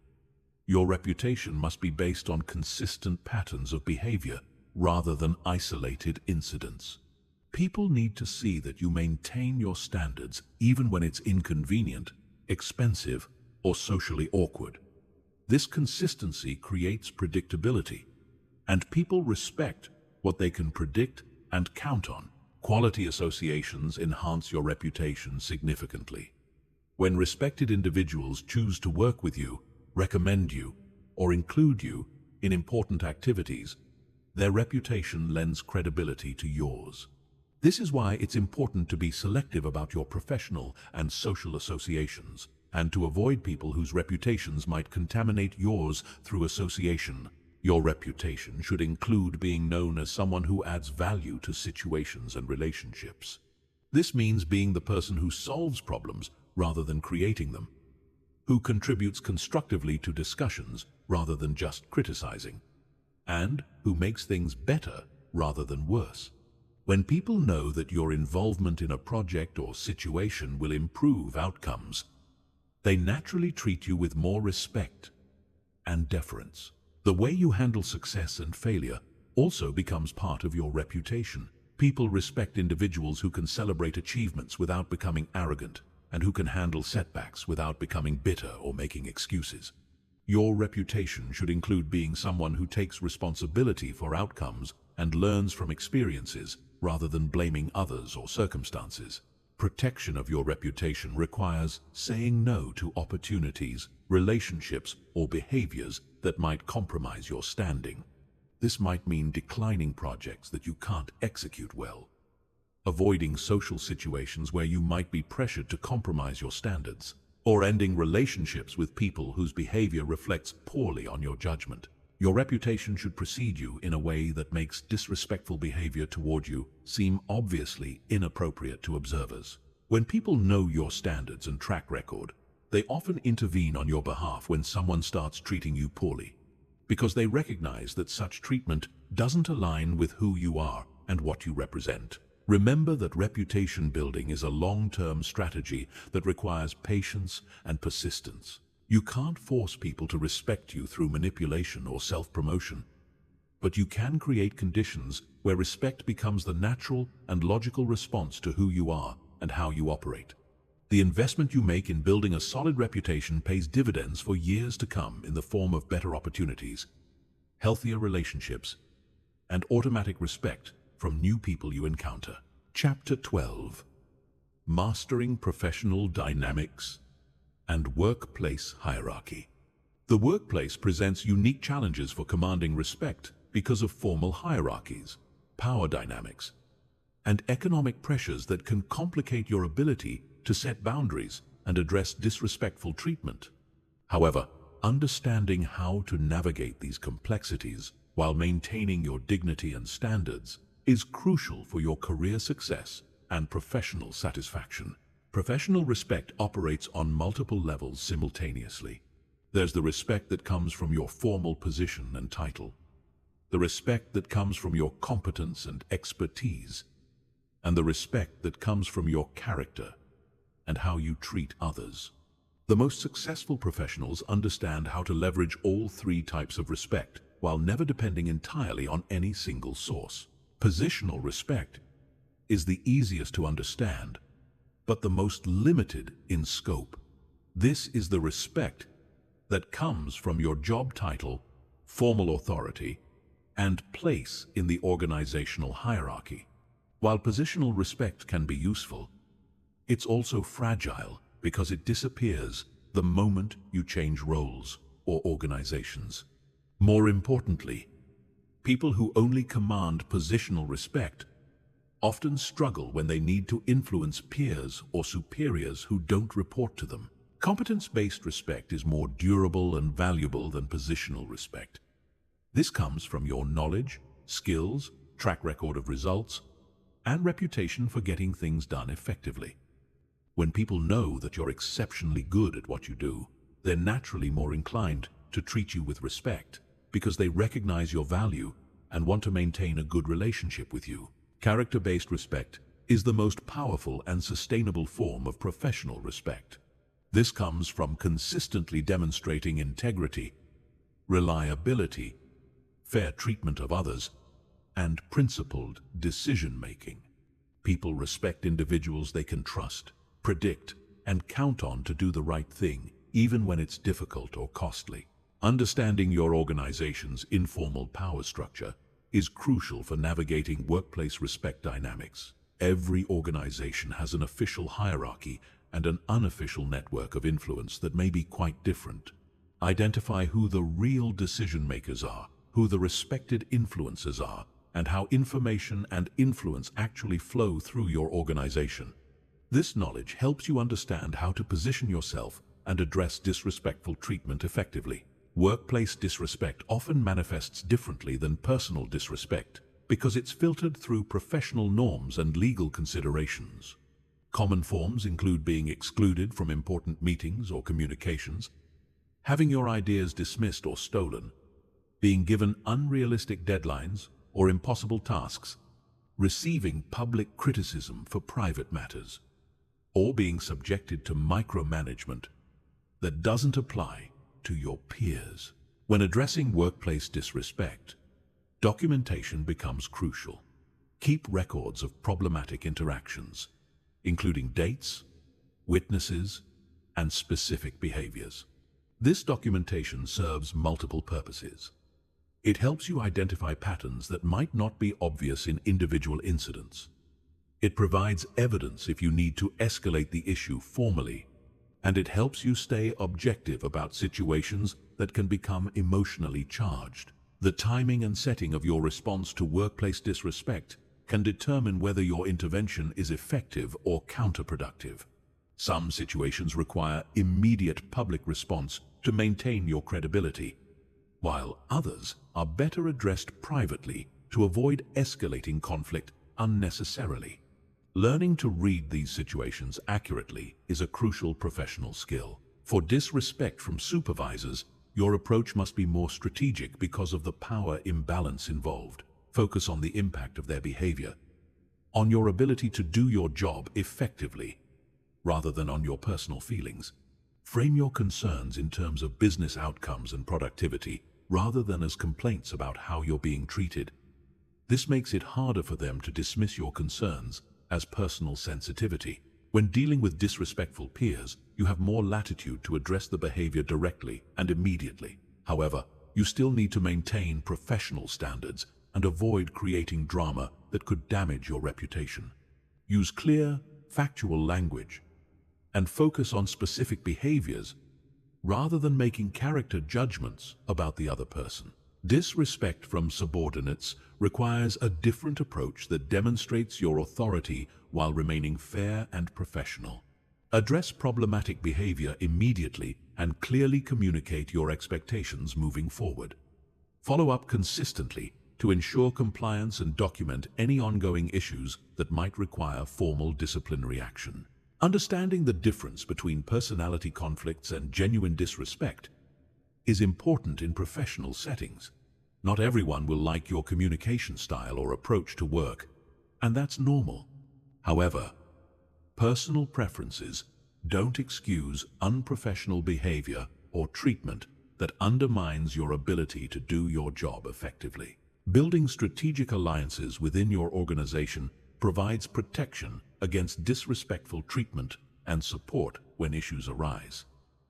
Your reputation must be based on consistent patterns of behavior rather than isolated incidents. People need to see that you maintain your standards even when it's inconvenient, expensive, or socially awkward. This consistency creates predictability, and people respect what they can predict and count on. Quality associations enhance your reputation significantly. When respected individuals choose to work with you, recommend you, or include you in important activities, their reputation lends credibility to yours. This is why it's important to be selective about your professional and social associations, and to avoid people whose reputations might contaminate yours through association. Your reputation should include being known as someone who adds value to situations and relationships. This means being the person who solves problems rather than creating them, who contributes constructively to discussions rather than just criticizing, and who makes things better rather than worse. When people know that your involvement in a project or situation will improve outcomes, they naturally treat you with more respect and deference. The way you handle success and failure also becomes part of your reputation. People respect individuals who can celebrate achievements without becoming arrogant, and who can handle setbacks without becoming bitter or making excuses. Your reputation should include being someone who takes responsibility for outcomes and learns from experiences rather than blaming others or circumstances. Protection of your reputation requires saying no to opportunities, relationships, or behaviors that might compromise your standing. This might mean declining projects that you can't execute well, avoiding social situations where you might be pressured to compromise your standards, or ending relationships with people whose behavior reflects poorly on your judgment. Your reputation should precede you in a way that makes disrespectful behavior toward you seem obviously inappropriate to observers. When people know your standards and track record, they often intervene on your behalf when someone starts treating you poorly, because they recognize that such treatment doesn't align with who you are and what you represent. Remember that reputation building is a long-term strategy that requires patience and persistence. You can't force people to respect you through manipulation or self-promotion, but you can create conditions where respect becomes the natural and logical response to who you are and how you operate. The investment you make in building a solid reputation pays dividends for years to come in the form of better opportunities, healthier relationships, and automatic respect from new people you encounter. Chapter 12. Mastering Professional Dynamics and Workplace Hierarchy. The workplace presents unique challenges for commanding respect because of formal hierarchies, power dynamics, and economic pressures that can complicate your ability to set boundaries and address disrespectful treatment. However, understanding how to navigate these complexities while maintaining your dignity and standards is crucial for your career success and professional satisfaction. Professional respect operates on multiple levels simultaneously. There's the respect that comes from your formal position and title, the respect that comes from your competence and expertise, and the respect that comes from your character and how you treat others. The most successful professionals understand how to leverage all three types of respect while never depending entirely on any single source. Positional respect is the easiest to understand, but the most limited in scope. This is the respect that comes from your job title, formal authority, and place in the organizational hierarchy. While positional respect can be useful, it's also fragile because it disappears the moment you change roles or organizations. More importantly, people who only command positional respect often struggle when they need to influence peers or superiors who don't report to them. Competence-based respect is more durable and valuable than positional respect. This comes from your knowledge, skills, track record of results, and reputation for getting things done effectively. When people know that you're exceptionally good at what you do, they're naturally more inclined to treat you with respect because they recognize your value and want to maintain a good relationship with you. Character-based respect is the most powerful and sustainable form of professional respect. This comes from consistently demonstrating integrity, reliability, fair treatment of others, and principled decision-making. People respect individuals they can trust, predict, and count on to do the right thing, even when it's difficult or costly. Understanding your organization's informal power structure is crucial for navigating workplace respect dynamics. Every organization has an official hierarchy and an unofficial network of influence that may be quite different. Identify who the real decision makers are, who the respected influencers are, and how information and influence actually flow through your organization. This knowledge helps you understand how to position yourself and address disrespectful treatment effectively. Workplace disrespect often manifests differently than personal disrespect because it's filtered through professional norms and legal considerations. Common forms include being excluded from important meetings or communications, having your ideas dismissed or stolen, being given unrealistic deadlines or impossible tasks, receiving public criticism for private matters, or being subjected to micromanagement that doesn't apply to your peers. When addressing workplace disrespect, documentation becomes crucial. Keep records of problematic interactions, including dates, witnesses, and specific behaviors. This documentation serves multiple purposes. It helps you identify patterns that might not be obvious in individual incidents. It provides evidence if you need to escalate the issue formally, and it helps you stay objective about situations that can become emotionally charged. The timing and setting of your response to workplace disrespect can determine whether your intervention is effective or counterproductive. Some situations require immediate public response to maintain your credibility, while others are better addressed privately to avoid escalating conflict unnecessarily. Learning to read these situations accurately is a crucial professional skill. For disrespect from supervisors, your approach must be more strategic because of the power imbalance involved. Focus on the impact of their behavior, on your ability to do your job effectively, rather than on your personal feelings. Frame your concerns in terms of business outcomes and productivity, rather than as complaints about how you're being treated. This makes it harder for them to dismiss your concerns as personal sensitivity. When dealing with disrespectful peers, you have more latitude to address the behavior directly and immediately. However, you still need to maintain professional standards and avoid creating drama that could damage your reputation. Use clear, factual language and focus on specific behaviors rather than making character judgments about the other person. Disrespect from subordinates requires a different approach that demonstrates your authority while remaining fair and professional. Address problematic behavior immediately and clearly communicate your expectations moving forward. Follow up consistently to ensure compliance and document any ongoing issues that might require formal disciplinary action. Understanding the difference between personality conflicts and genuine disrespect is important in professional settings. Not everyone will like your communication style or approach to work, and that's normal. However, personal preferences don't excuse unprofessional behavior or treatment that undermines your ability to do your job effectively. Building strategic alliances within your organization provides protection against disrespectful treatment and support when issues arise.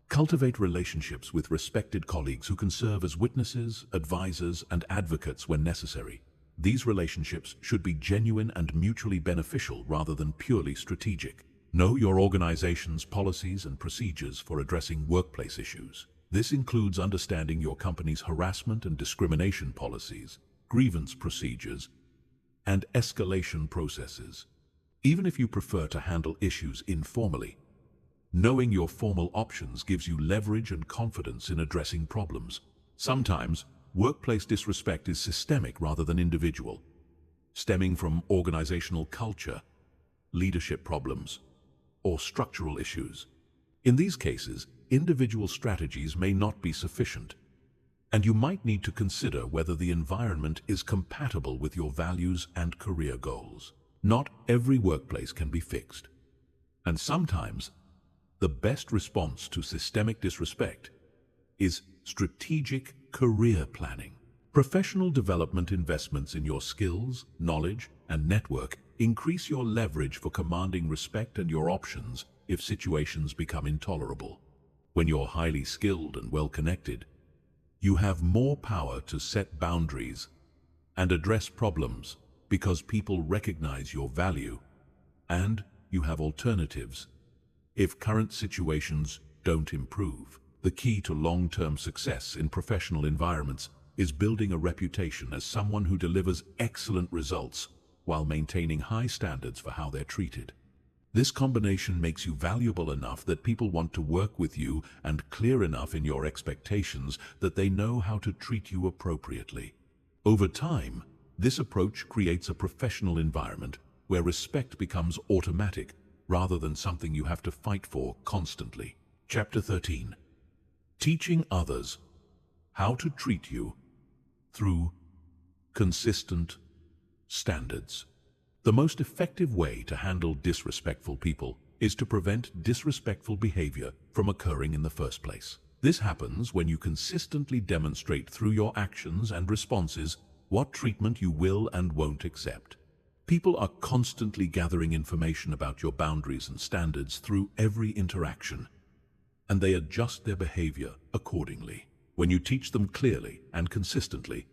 Cultivate relationships with respected colleagues who can serve as witnesses, advisors, and advocates when necessary. These relationships should be genuine and mutually beneficial rather than purely strategic. Know your organization's policies and procedures for addressing workplace issues. This includes understanding your company's harassment and discrimination policies, grievance procedures, and escalation processes. Even if you prefer to handle issues informally, knowing your formal options gives you leverage and confidence in addressing problems. Sometimes, workplace disrespect is systemic rather than individual, stemming from organizational culture, leadership problems, or structural issues. In these cases, individual strategies may not be sufficient, and you might need to consider whether the environment is compatible with your values and career goals. Not every workplace can be fixed, and sometimes the best response to systemic disrespect is strategic career planning. Professional development investments in your skills, knowledge, and network increase your leverage for commanding respect and your options if situations become intolerable. When you're highly skilled and well-connected, you have more power to set boundaries and address problems because people recognize your value and you have alternatives if current situations don't improve. The key to long-term success in professional environments is building a reputation as someone who delivers excellent results while maintaining high standards for how they're treated. This combination makes you valuable enough that people want to work with you and clear enough in your expectations that they know how to treat you appropriately. Over time, this approach creates a professional environment where respect becomes automatic rather than something you have to fight for constantly. Chapter 13. Teaching others how to treat you through consistent standards. The most effective way to handle disrespectful people is to prevent disrespectful behavior from occurring in the first place. This happens when you consistently demonstrate through your actions and responses what treatment you will and won't accept. People are constantly gathering information about your boundaries and standards through every interaction, and they adjust their behavior accordingly. When you teach them clearly and consistently,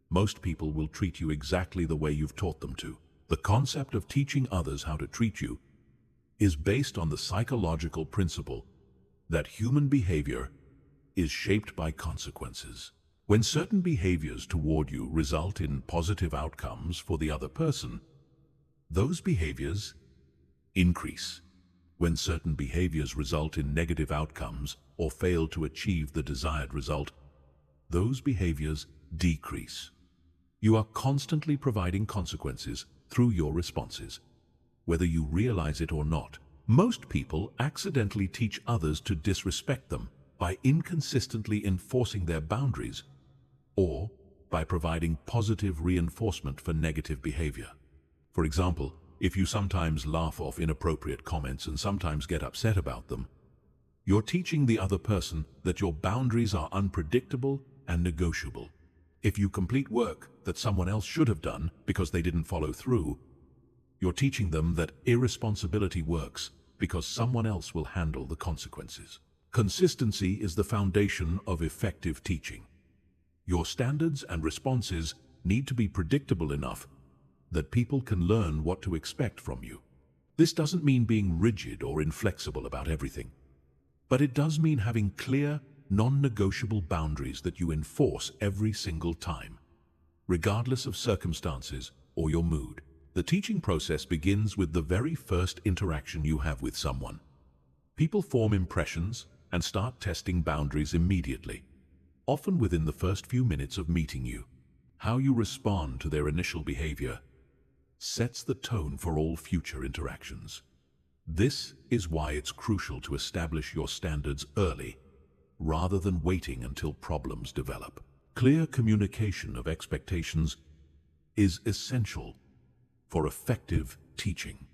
most people will treat you exactly the way you've taught them to. The concept of teaching others how to treat you is based on the psychological principle that human behavior is shaped by consequences. When certain behaviors toward you result in positive outcomes for the other person, those behaviors increase. When certain behaviors result in negative outcomes or fail to achieve the desired result, those behaviors decrease. You are constantly providing consequences through your responses, whether you realize it or not. Most people accidentally teach others to disrespect them by inconsistently enforcing their boundaries or by providing positive reinforcement for negative behavior. For example, if you sometimes laugh off inappropriate comments and sometimes get upset about them, you're teaching the other person that your boundaries are unpredictable and negotiable. If you complete work that someone else should have done because they didn't follow through, you're teaching them that irresponsibility works because someone else will handle the consequences. Consistency is the foundation of effective teaching. Your standards and responses need to be predictable enough that people can learn what to expect from you. This doesn't mean being rigid or inflexible about everything, but it does mean having clear, non-negotiable boundaries that you enforce every single time, regardless of circumstances or your mood. The teaching process begins with the very first interaction you have with someone. People form impressions and start testing boundaries immediately, often within the first few minutes of meeting you. How you respond to their initial behavior sets the tone for all future interactions. This is why it's crucial to establish your standards early, rather than waiting until problems develop. Clear communication of expectations is essential for effective teaching.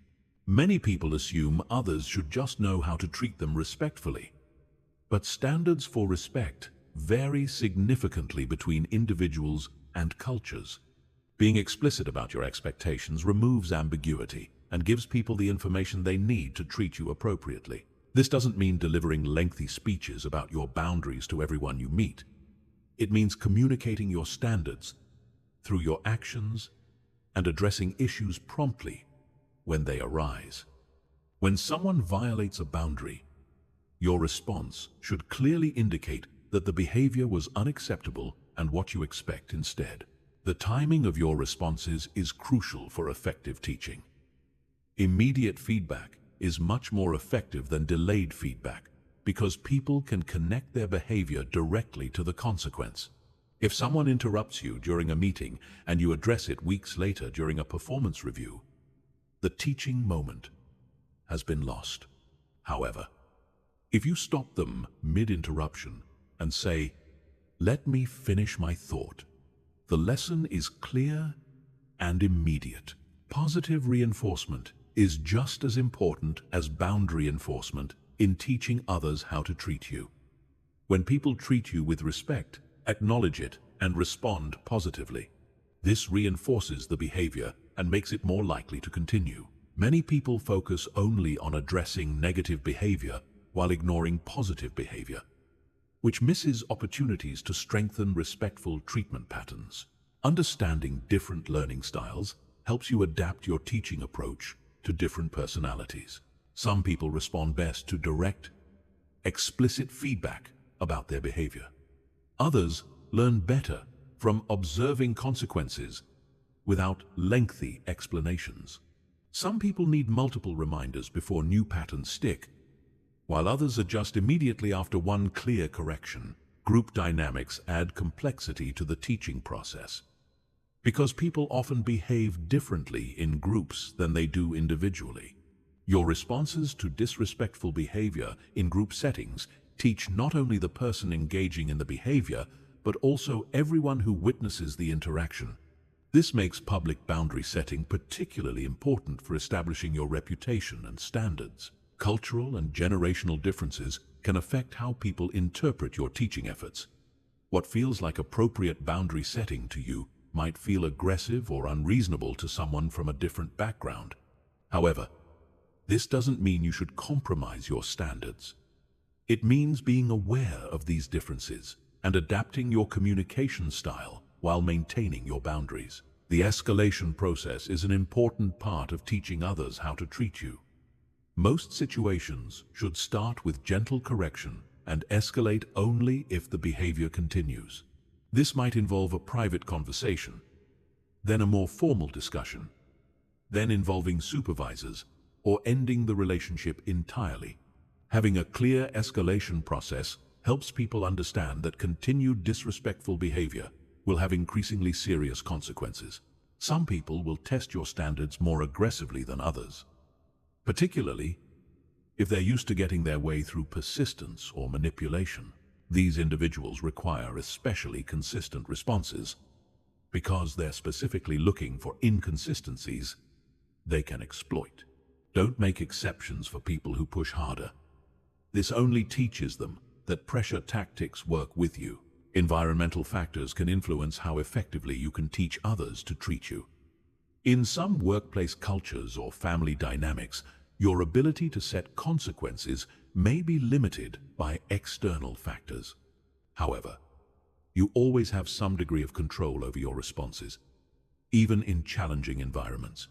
Many people assume others should just know how to treat them respectfully, but standards for respect vary significantly between individuals and cultures. Being explicit about your expectations removes ambiguity and gives people the information they need to treat you appropriately. This doesn't mean delivering lengthy speeches about your boundaries to everyone you meet. It means communicating your standards through your actions and addressing issues promptly when they arise. When someone violates a boundary, your response should clearly indicate that the behavior was unacceptable and what you expect instead. The timing of your responses is crucial for effective teaching. Immediate feedback is much more effective than delayed feedback because people can connect their behavior directly to the consequence. If someone interrupts you during a meeting and you address it weeks later during a performance review, the teaching moment has been lost. However, if you stop them mid-interruption and say, "Let me finish my thought," the lesson is clear and immediate. Positive reinforcement is just as important as boundary enforcement in teaching others how to treat you. When people treat you with respect, acknowledge it and respond positively. This reinforces the behavior and makes it more likely to continue. Many people focus only on addressing negative behavior while ignoring positive behavior, which misses opportunities to strengthen respectful treatment patterns. Understanding different learning styles helps you adapt your teaching approach to different personalities. Some people respond best to direct, explicit feedback about their behavior. Others learn better from observing consequences without lengthy explanations. Some people need multiple reminders before new patterns stick, while others adjust immediately after one clear correction. Group dynamics add complexity to the teaching process, because people often behave differently in groups than they do individually. Your responses to disrespectful behavior in group settings teach not only the person engaging in the behavior, but also everyone who witnesses the interaction. This makes public boundary setting particularly important for establishing your reputation and standards. Cultural and generational differences can affect how people interpret your teaching efforts. What feels like appropriate boundary setting to you might feel aggressive or unreasonable to someone from a different background. However, this doesn't mean you should compromise your standards. It means being aware of these differences and adapting your communication style while maintaining your boundaries. The escalation process is an important part of teaching others how to treat you. Most situations should start with gentle correction and escalate only if the behavior continues. This might involve a private conversation, then a more formal discussion, then involving supervisors, or ending the relationship entirely. Having a clear escalation process helps people understand that continued disrespectful behavior will have increasingly serious consequences. Some people will test your standards more aggressively than others, particularly if they're used to getting their way through persistence or manipulation. These individuals require especially consistent responses because they're specifically looking for inconsistencies they can exploit. Don't make exceptions for people who push harder. This only teaches them that pressure tactics work with you. Environmental factors can influence how effectively you can teach others to treat you. In some workplace cultures or family dynamics, your ability to set consequences may be limited by external factors. However, you always have some degree of control over your responses, even in challenging environments.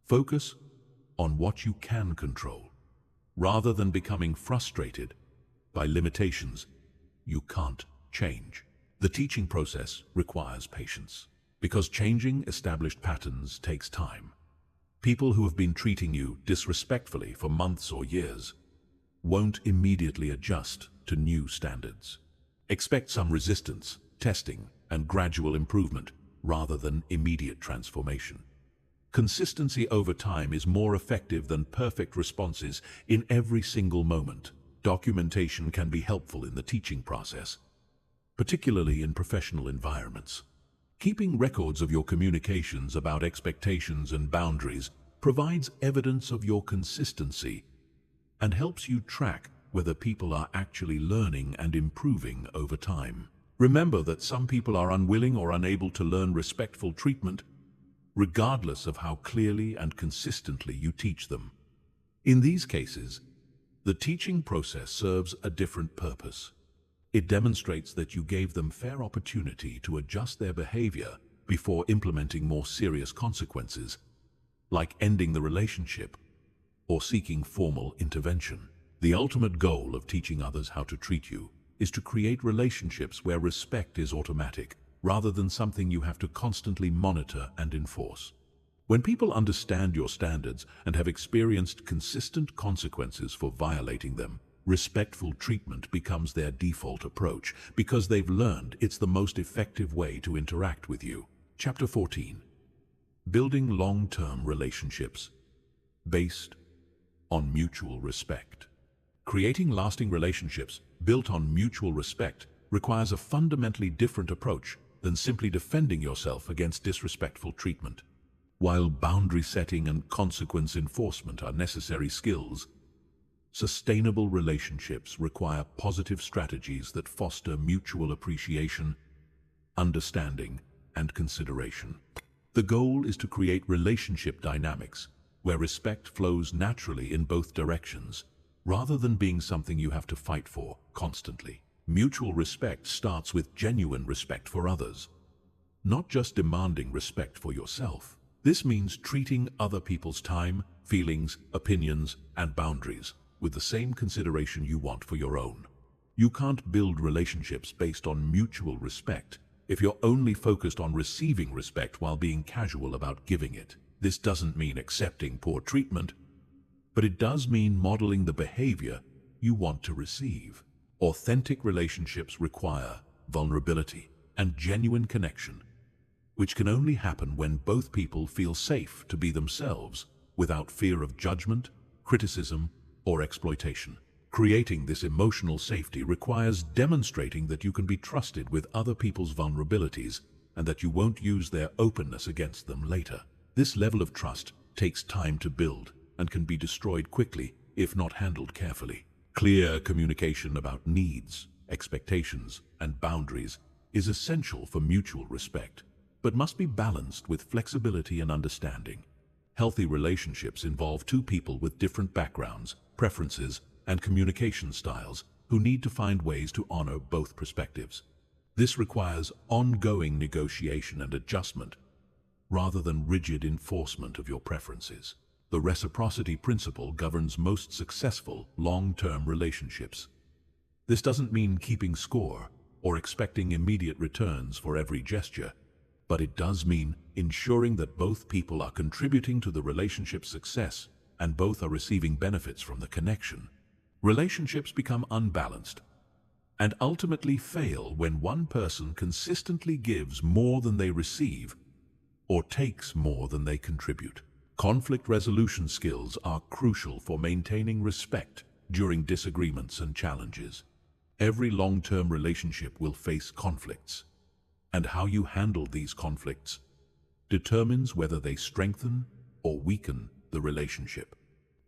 Focus on what you can control, rather than becoming frustrated by limitations you can't change. The teaching process requires patience, because changing established patterns takes time. People who have been treating you disrespectfully for months or years won't immediately adjust to new standards. Expect some resistance, testing, and gradual improvement rather than immediate transformation. Consistency over time is more effective than perfect responses in every single moment. Documentation can be helpful in the teaching process, particularly in professional environments. Keeping records of your communications about expectations and boundaries provides evidence of your consistency and helps you track whether people are actually learning and improving over time. Remember that some people are unwilling or unable to learn respectful treatment, regardless of how clearly and consistently you teach them. In these cases, the teaching process serves a different purpose. It demonstrates that you gave them fair opportunity to adjust their behavior before implementing more serious consequences, like ending the relationship or seeking formal intervention. The ultimate goal of teaching others how to treat you is to create relationships where respect is automatic, rather than something you have to constantly monitor and enforce. When people understand your standards and have experienced consistent consequences for violating them, respectful treatment becomes their default approach because they've learned it's the most effective way to interact with you. Chapter 14. Building long-term relationships based on mutual respect. Creating lasting relationships built on mutual respect requires a fundamentally different approach than simply defending yourself against disrespectful treatment. While boundary setting and consequence enforcement are necessary skills, sustainable relationships require positive strategies that foster mutual appreciation, understanding, and consideration. The goal is to create relationship dynamics where respect flows naturally in both directions, rather than being something you have to fight for constantly. Mutual respect starts with genuine respect for others, not just demanding respect for yourself. This means treating other people's time, feelings, opinions, and boundaries with the same consideration you want for your own. You can't build relationships based on mutual respect if you're only focused on receiving respect while being casual about giving it. This doesn't mean accepting poor treatment, but it does mean modeling the behavior you want to receive. Authentic relationships require vulnerability and genuine connection, which can only happen when both people feel safe to be themselves without fear of judgment, criticism, or exploitation. Creating this emotional safety requires demonstrating that you can be trusted with other people's vulnerabilities and that you won't use their openness against them later. This level of trust takes time to build and can be destroyed quickly if not handled carefully. Clear communication about needs, expectations, and boundaries is essential for mutual respect, but must be balanced with flexibility and understanding. Healthy relationships involve two people with different backgrounds, preferences, and communication styles who need to find ways to honor both perspectives. This requires ongoing negotiation and adjustment, rather than rigid enforcement of your preferences. The reciprocity principle governs most successful long-term relationships. This doesn't mean keeping score or expecting immediate returns for every gesture, but it does mean ensuring that both people are contributing to the relationship's success and both are receiving benefits from the connection. Relationships become unbalanced and ultimately fail when one person consistently gives more than they receive or takes more than they contribute. Conflict resolution skills are crucial for maintaining respect during disagreements and challenges. Every long-term relationship will face conflicts, and how you handle these conflicts determines whether they strengthen or weaken the relationship.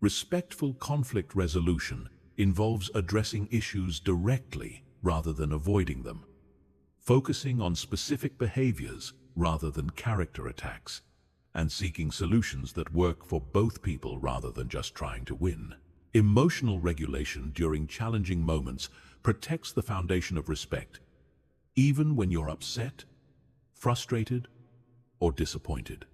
Respectful conflict resolution involves addressing issues directly rather than avoiding them, focusing on specific behaviors rather than character attacks, and seeking solutions that work for both people rather than just trying to win. Emotional regulation during challenging moments protects the foundation of respect, even when you're upset, frustrated, or disappointed.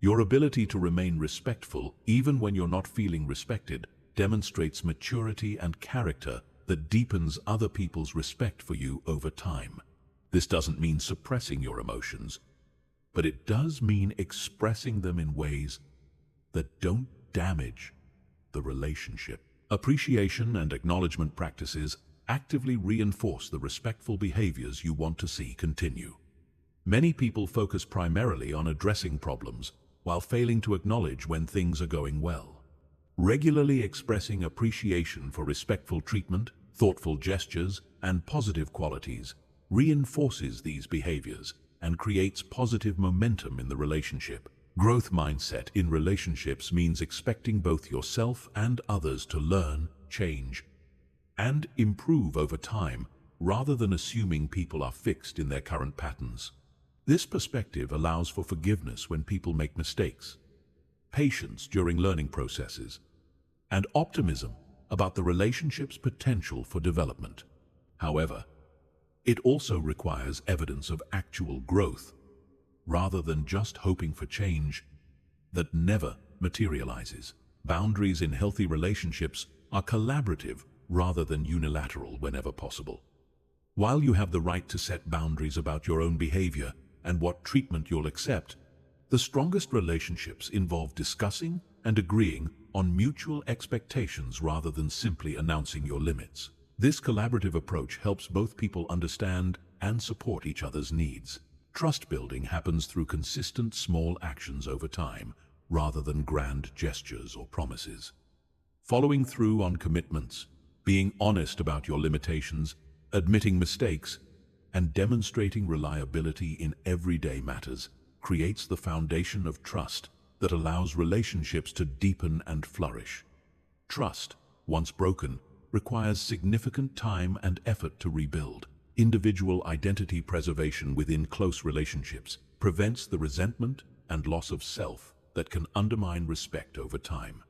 Your ability to remain respectful even when you're not feeling respected demonstrates maturity and character that deepens other people's respect for you over time. This doesn't mean suppressing your emotions, but it does mean expressing them in ways that don't damage the relationship. Appreciation and acknowledgement practices actively reinforce the respectful behaviors you want to see continue. Many people focus primarily on addressing problems while failing to acknowledge when things are going well. Regularly expressing appreciation for respectful treatment, thoughtful gestures, and positive qualities reinforces these behaviors and creates positive momentum in the relationship. Growth mindset in relationships means expecting both yourself and others to learn, change, and improve over time, rather than assuming people are fixed in their current patterns. This perspective allows for forgiveness when people make mistakes, patience during learning processes, and optimism about the relationship's potential for development. However, it also requires evidence of actual growth, rather than just hoping for change that never materializes. Boundaries in healthy relationships are collaborative rather than unilateral whenever possible. While you have the right to set boundaries about your own behavior and what treatment you'll accept, the strongest relationships involve discussing and agreeing on mutual expectations rather than simply announcing your limits. This collaborative approach helps both people understand and support each other's needs. Trust building happens through consistent small actions over time, rather than grand gestures or promises. Following through on commitments, being honest about your limitations, admitting mistakes, and demonstrating reliability in everyday matters creates the foundation of trust that allows relationships to deepen and flourish. Trust, once broken, requires significant time and effort to rebuild. Individual identity preservation within close relationships prevents the resentment and loss of self that can undermine respect over time.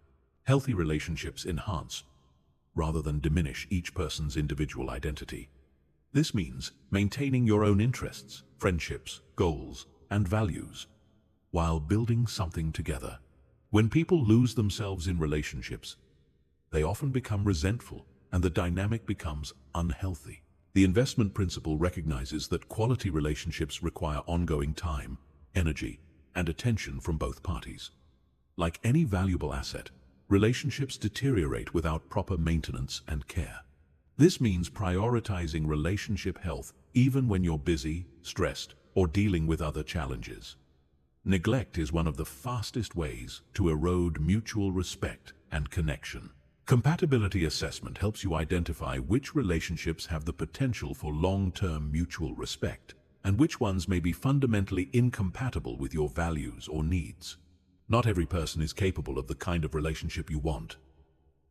Healthy relationships enhance, rather than diminish, each person's individual identity. This means maintaining your own interests, friendships, goals, and values, while building something together. When people lose themselves in relationships, they often become resentful, and the dynamic becomes unhealthy. The investment principle recognizes that quality relationships require ongoing time, energy, and attention from both parties. Like any valuable asset, relationships deteriorate without proper maintenance and care. This means prioritizing relationship health even when you're busy, stressed, or dealing with other challenges. Neglect is one of the fastest ways to erode mutual respect and connection. Compatibility assessment helps you identify which relationships have the potential for long-term mutual respect, and which ones may be fundamentally incompatible with your values or needs. Not every person is capable of the kind of relationship you want,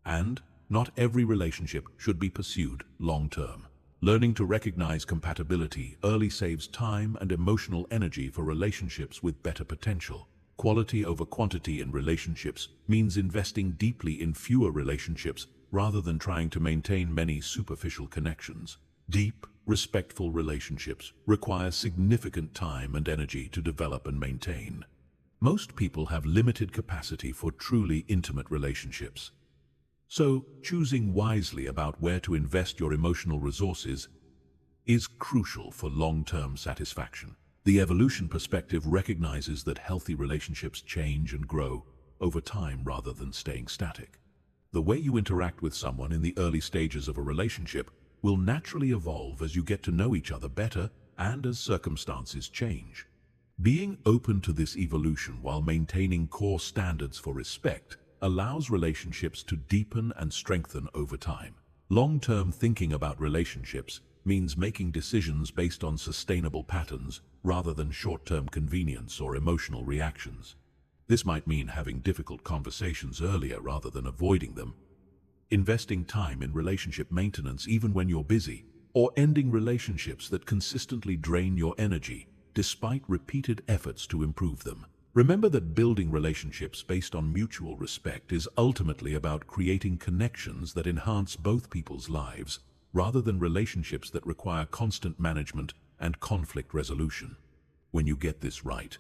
and not every relationship should be pursued long-term. Learning to recognize compatibility early saves time and emotional energy for relationships with better potential. Quality over quantity in relationships means investing deeply in fewer relationships rather than trying to maintain many superficial connections. Deep, respectful relationships require significant time and energy to develop and maintain. Most people have limited capacity for truly intimate relationships. So, choosing wisely about where to invest your emotional resources is crucial for long-term satisfaction. The evolution perspective recognizes that healthy relationships change and grow over time rather than staying static. The way you interact with someone in the early stages of a relationship will naturally evolve as you get to know each other better and as circumstances change. Being open to this evolution while maintaining core standards for respect allows relationships to deepen and strengthen over time. Long-term thinking about relationships means making decisions based on sustainable patterns rather than short-term convenience or emotional reactions. This might mean having difficult conversations earlier rather than avoiding them, investing time in relationship maintenance even when you're busy, or ending relationships that consistently drain your energy despite repeated efforts to improve them. Remember that building relationships based on mutual respect is ultimately about creating connections that enhance both people's lives, rather than relationships that require constant management and conflict resolution. When you get this right,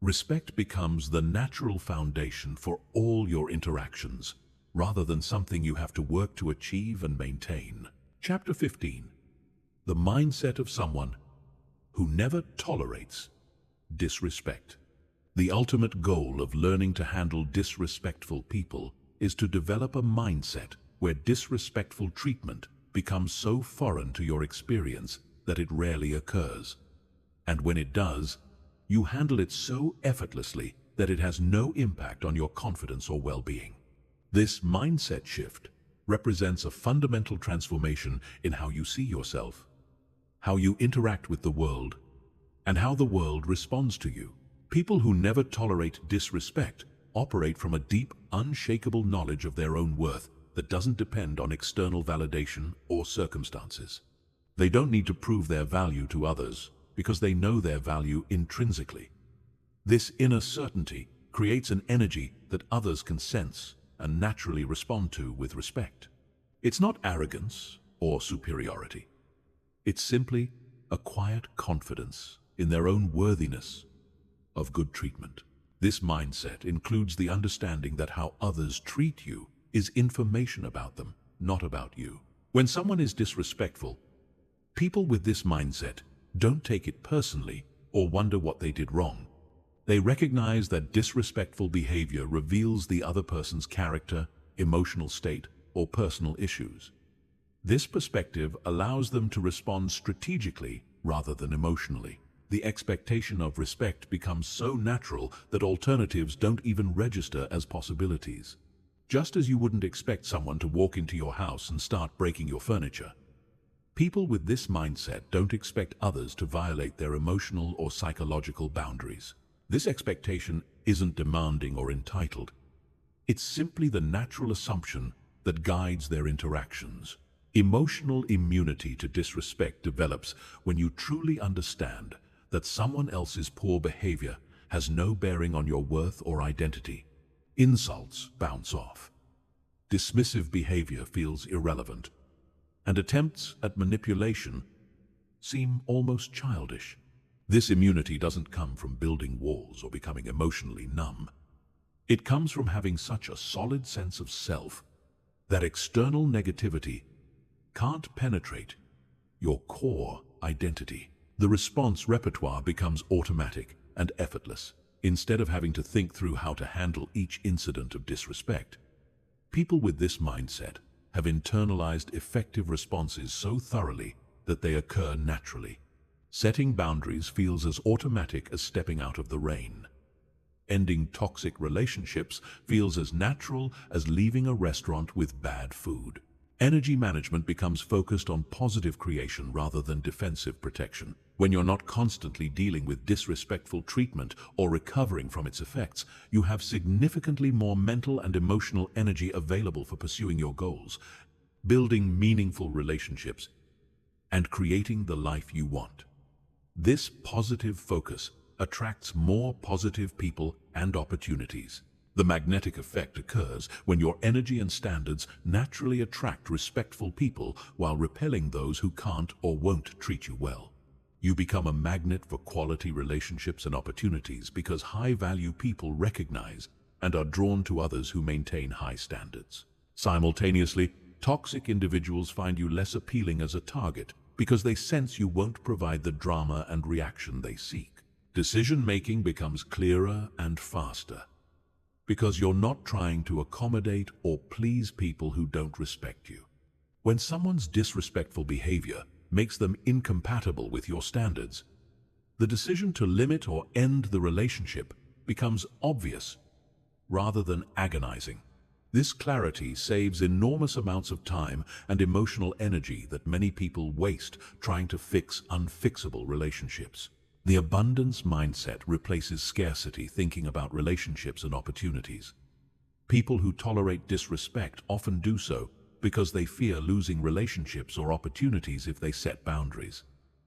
respect becomes the natural foundation for all your interactions, rather than something you have to work to achieve and maintain. Chapter 15. The mindset of someone who never tolerates disrespect. The ultimate goal of learning to handle disrespectful people is to develop a mindset where disrespectful treatment becomes so foreign to your experience that it rarely occurs. And when it does, you handle it so effortlessly that it has no impact on your confidence or well-being. This mindset shift represents a fundamental transformation in how you see yourself, how you interact with the world, and how the world responds to you. People who never tolerate disrespect operate from a deep, unshakable knowledge of their own worth that doesn't depend on external validation or circumstances. They don't need to prove their value to others because they know their value intrinsically. This inner certainty creates an energy that others can sense and naturally respond to with respect. It's not arrogance or superiority. It's simply a quiet confidence in their own worthiness of good treatment. This mindset includes the understanding that how others treat you is information about them, not about you. When someone is disrespectful, People with this mindset don't take it personally or wonder what they did wrong. They recognize that disrespectful behavior reveals the other person's character, emotional state, or personal issues. This perspective allows them to respond strategically rather than emotionally. The expectation of respect becomes so natural that alternatives don't even register as possibilities. Just as you wouldn't expect someone to walk into your house and start breaking your furniture. People with this mindset don't expect others to violate their emotional or psychological boundaries. This expectation isn't demanding or entitled. It's simply the natural assumption that guides their interactions. Emotional immunity to disrespect develops when you truly understand that someone else's poor behavior has no bearing on your worth or identity. Insults bounce off. Dismissive behavior feels irrelevant, and attempts at manipulation seem almost childish. This immunity doesn't come from building walls or becoming emotionally numb. It comes from having such a solid sense of self that external negativity can't penetrate your core identity. The response repertoire becomes automatic and effortless. Instead of having to think through how to handle each incident of disrespect, people with this mindset have internalized effective responses so thoroughly that they occur naturally. Setting boundaries feels as automatic as stepping out of the rain. Ending toxic relationships feels as natural as leaving a restaurant with bad food. Energy management becomes focused on positive creation rather than defensive protection. When you're not constantly dealing with disrespectful treatment or recovering from its effects, you have significantly more mental and emotional energy available for pursuing your goals, building meaningful relationships, and creating the life you want. This positive focus attracts more positive people and opportunities. The magnetic effect occurs when your energy and standards naturally attract respectful people while repelling those who can't or won't treat you well. You become a magnet for quality relationships and opportunities because high-value people recognize and are drawn to others who maintain high standards. Simultaneously, toxic individuals find you less appealing as a target because they sense you won't provide the drama and reaction they seek. Decision-making becomes clearer and faster, because you're not trying to accommodate or please people who don't respect you. When someone's disrespectful behavior makes them incompatible with your standards, the decision to limit or end the relationship becomes obvious rather than agonizing. This clarity saves enormous amounts of time and emotional energy that many people waste trying to fix unfixable relationships. The abundance mindset replaces scarcity thinking about relationships and opportunities. People who tolerate disrespect often do so because they fear losing relationships or opportunities if they set boundaries.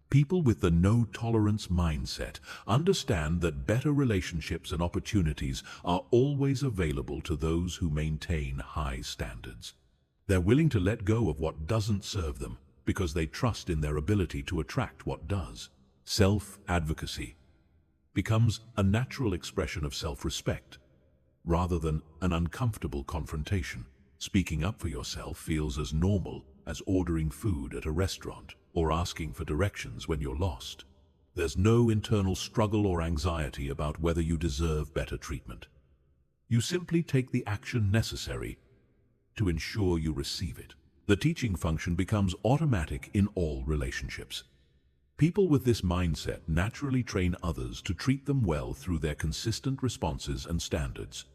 People with the no-tolerance mindset understand that better relationships and opportunities are always available to those who maintain high standards. They're willing to let go of what doesn't serve them because they trust in their ability to attract what does. Self-advocacy becomes a natural expression of self-respect, rather than an uncomfortable confrontation. Speaking up for yourself feels as normal as ordering food at a restaurant or asking for directions when you're lost. There's no internal struggle or anxiety about whether you deserve better treatment. You simply take the action necessary to ensure you receive it. The teaching function becomes automatic in all relationships. People with this mindset naturally train others to treat them well through their consistent responses and standards.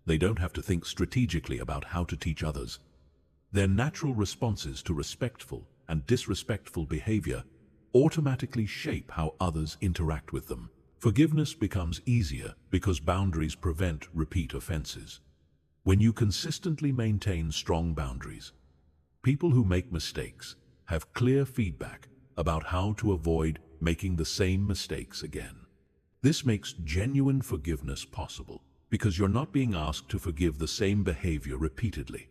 They don't have to think strategically about how to teach others. Their natural responses to respectful and disrespectful behavior automatically shape how others interact with them. Forgiveness becomes easier because boundaries prevent repeat offenses. When you consistently maintain strong boundaries, people who make mistakes have clear feedback about how to avoid making the same mistakes again. This makes genuine forgiveness possible because you're not being asked to forgive the same behavior repeatedly.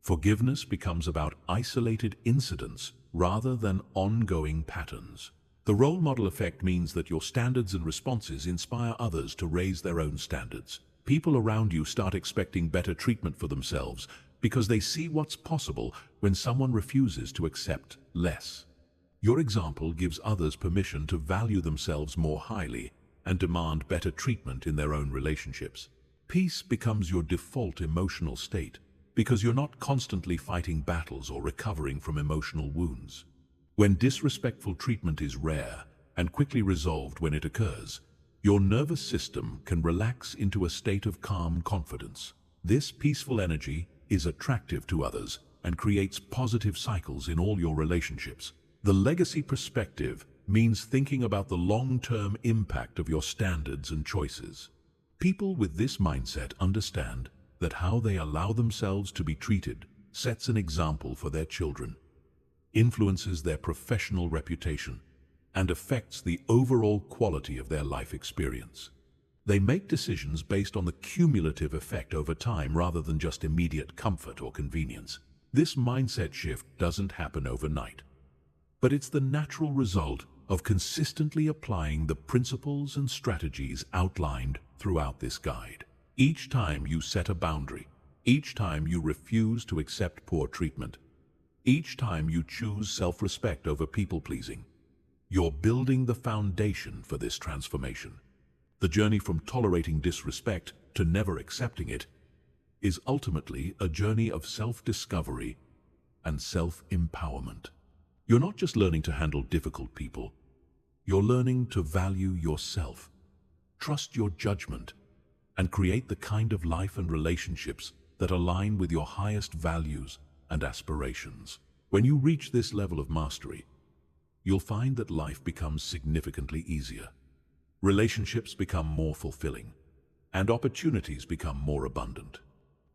Forgiveness becomes about isolated incidents rather than ongoing patterns. The role model effect means that your standards and responses inspire others to raise their own standards. People around you start expecting better treatment for themselves because they see what's possible when someone refuses to accept less. Your example gives others permission to value themselves more highly and demand better treatment in their own relationships. Peace becomes your default emotional state because you're not constantly fighting battles or recovering from emotional wounds. When disrespectful treatment is rare and quickly resolved when it occurs, your nervous system can relax into a state of calm confidence. This peaceful energy is attractive to others and creates positive cycles in all your relationships. The legacy perspective means thinking about the long-term impact of your standards and choices. People with this mindset understand that how they allow themselves to be treated sets an example for their children, influences their professional reputation, and affects the overall quality of their life experience. They make decisions based on the cumulative effect over time rather than just immediate comfort or convenience. This mindset shift doesn't happen overnight, but it's the natural result of consistently applying the principles and strategies outlined throughout this guide. Each time you set a boundary, each time you refuse to accept poor treatment, each time you choose self-respect over people-pleasing, you're building the foundation for this transformation. The journey from tolerating disrespect to never accepting it is ultimately a journey of self-discovery and self-empowerment. You're not just learning to handle difficult people, you're learning to value yourself, trust your judgment, and create the kind of life and relationships that align with your highest values and aspirations. When you reach this level of mastery, you'll find that life becomes significantly easier. Relationships become more fulfilling, and opportunities become more abundant.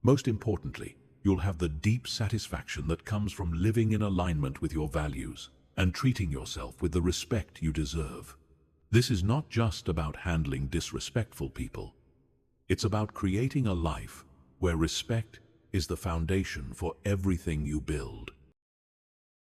Most importantly, you'll have the deep satisfaction that comes from living in alignment with your values and treating yourself with the respect you deserve. This is not just about handling disrespectful people. It's about creating a life where respect is the foundation for everything you build.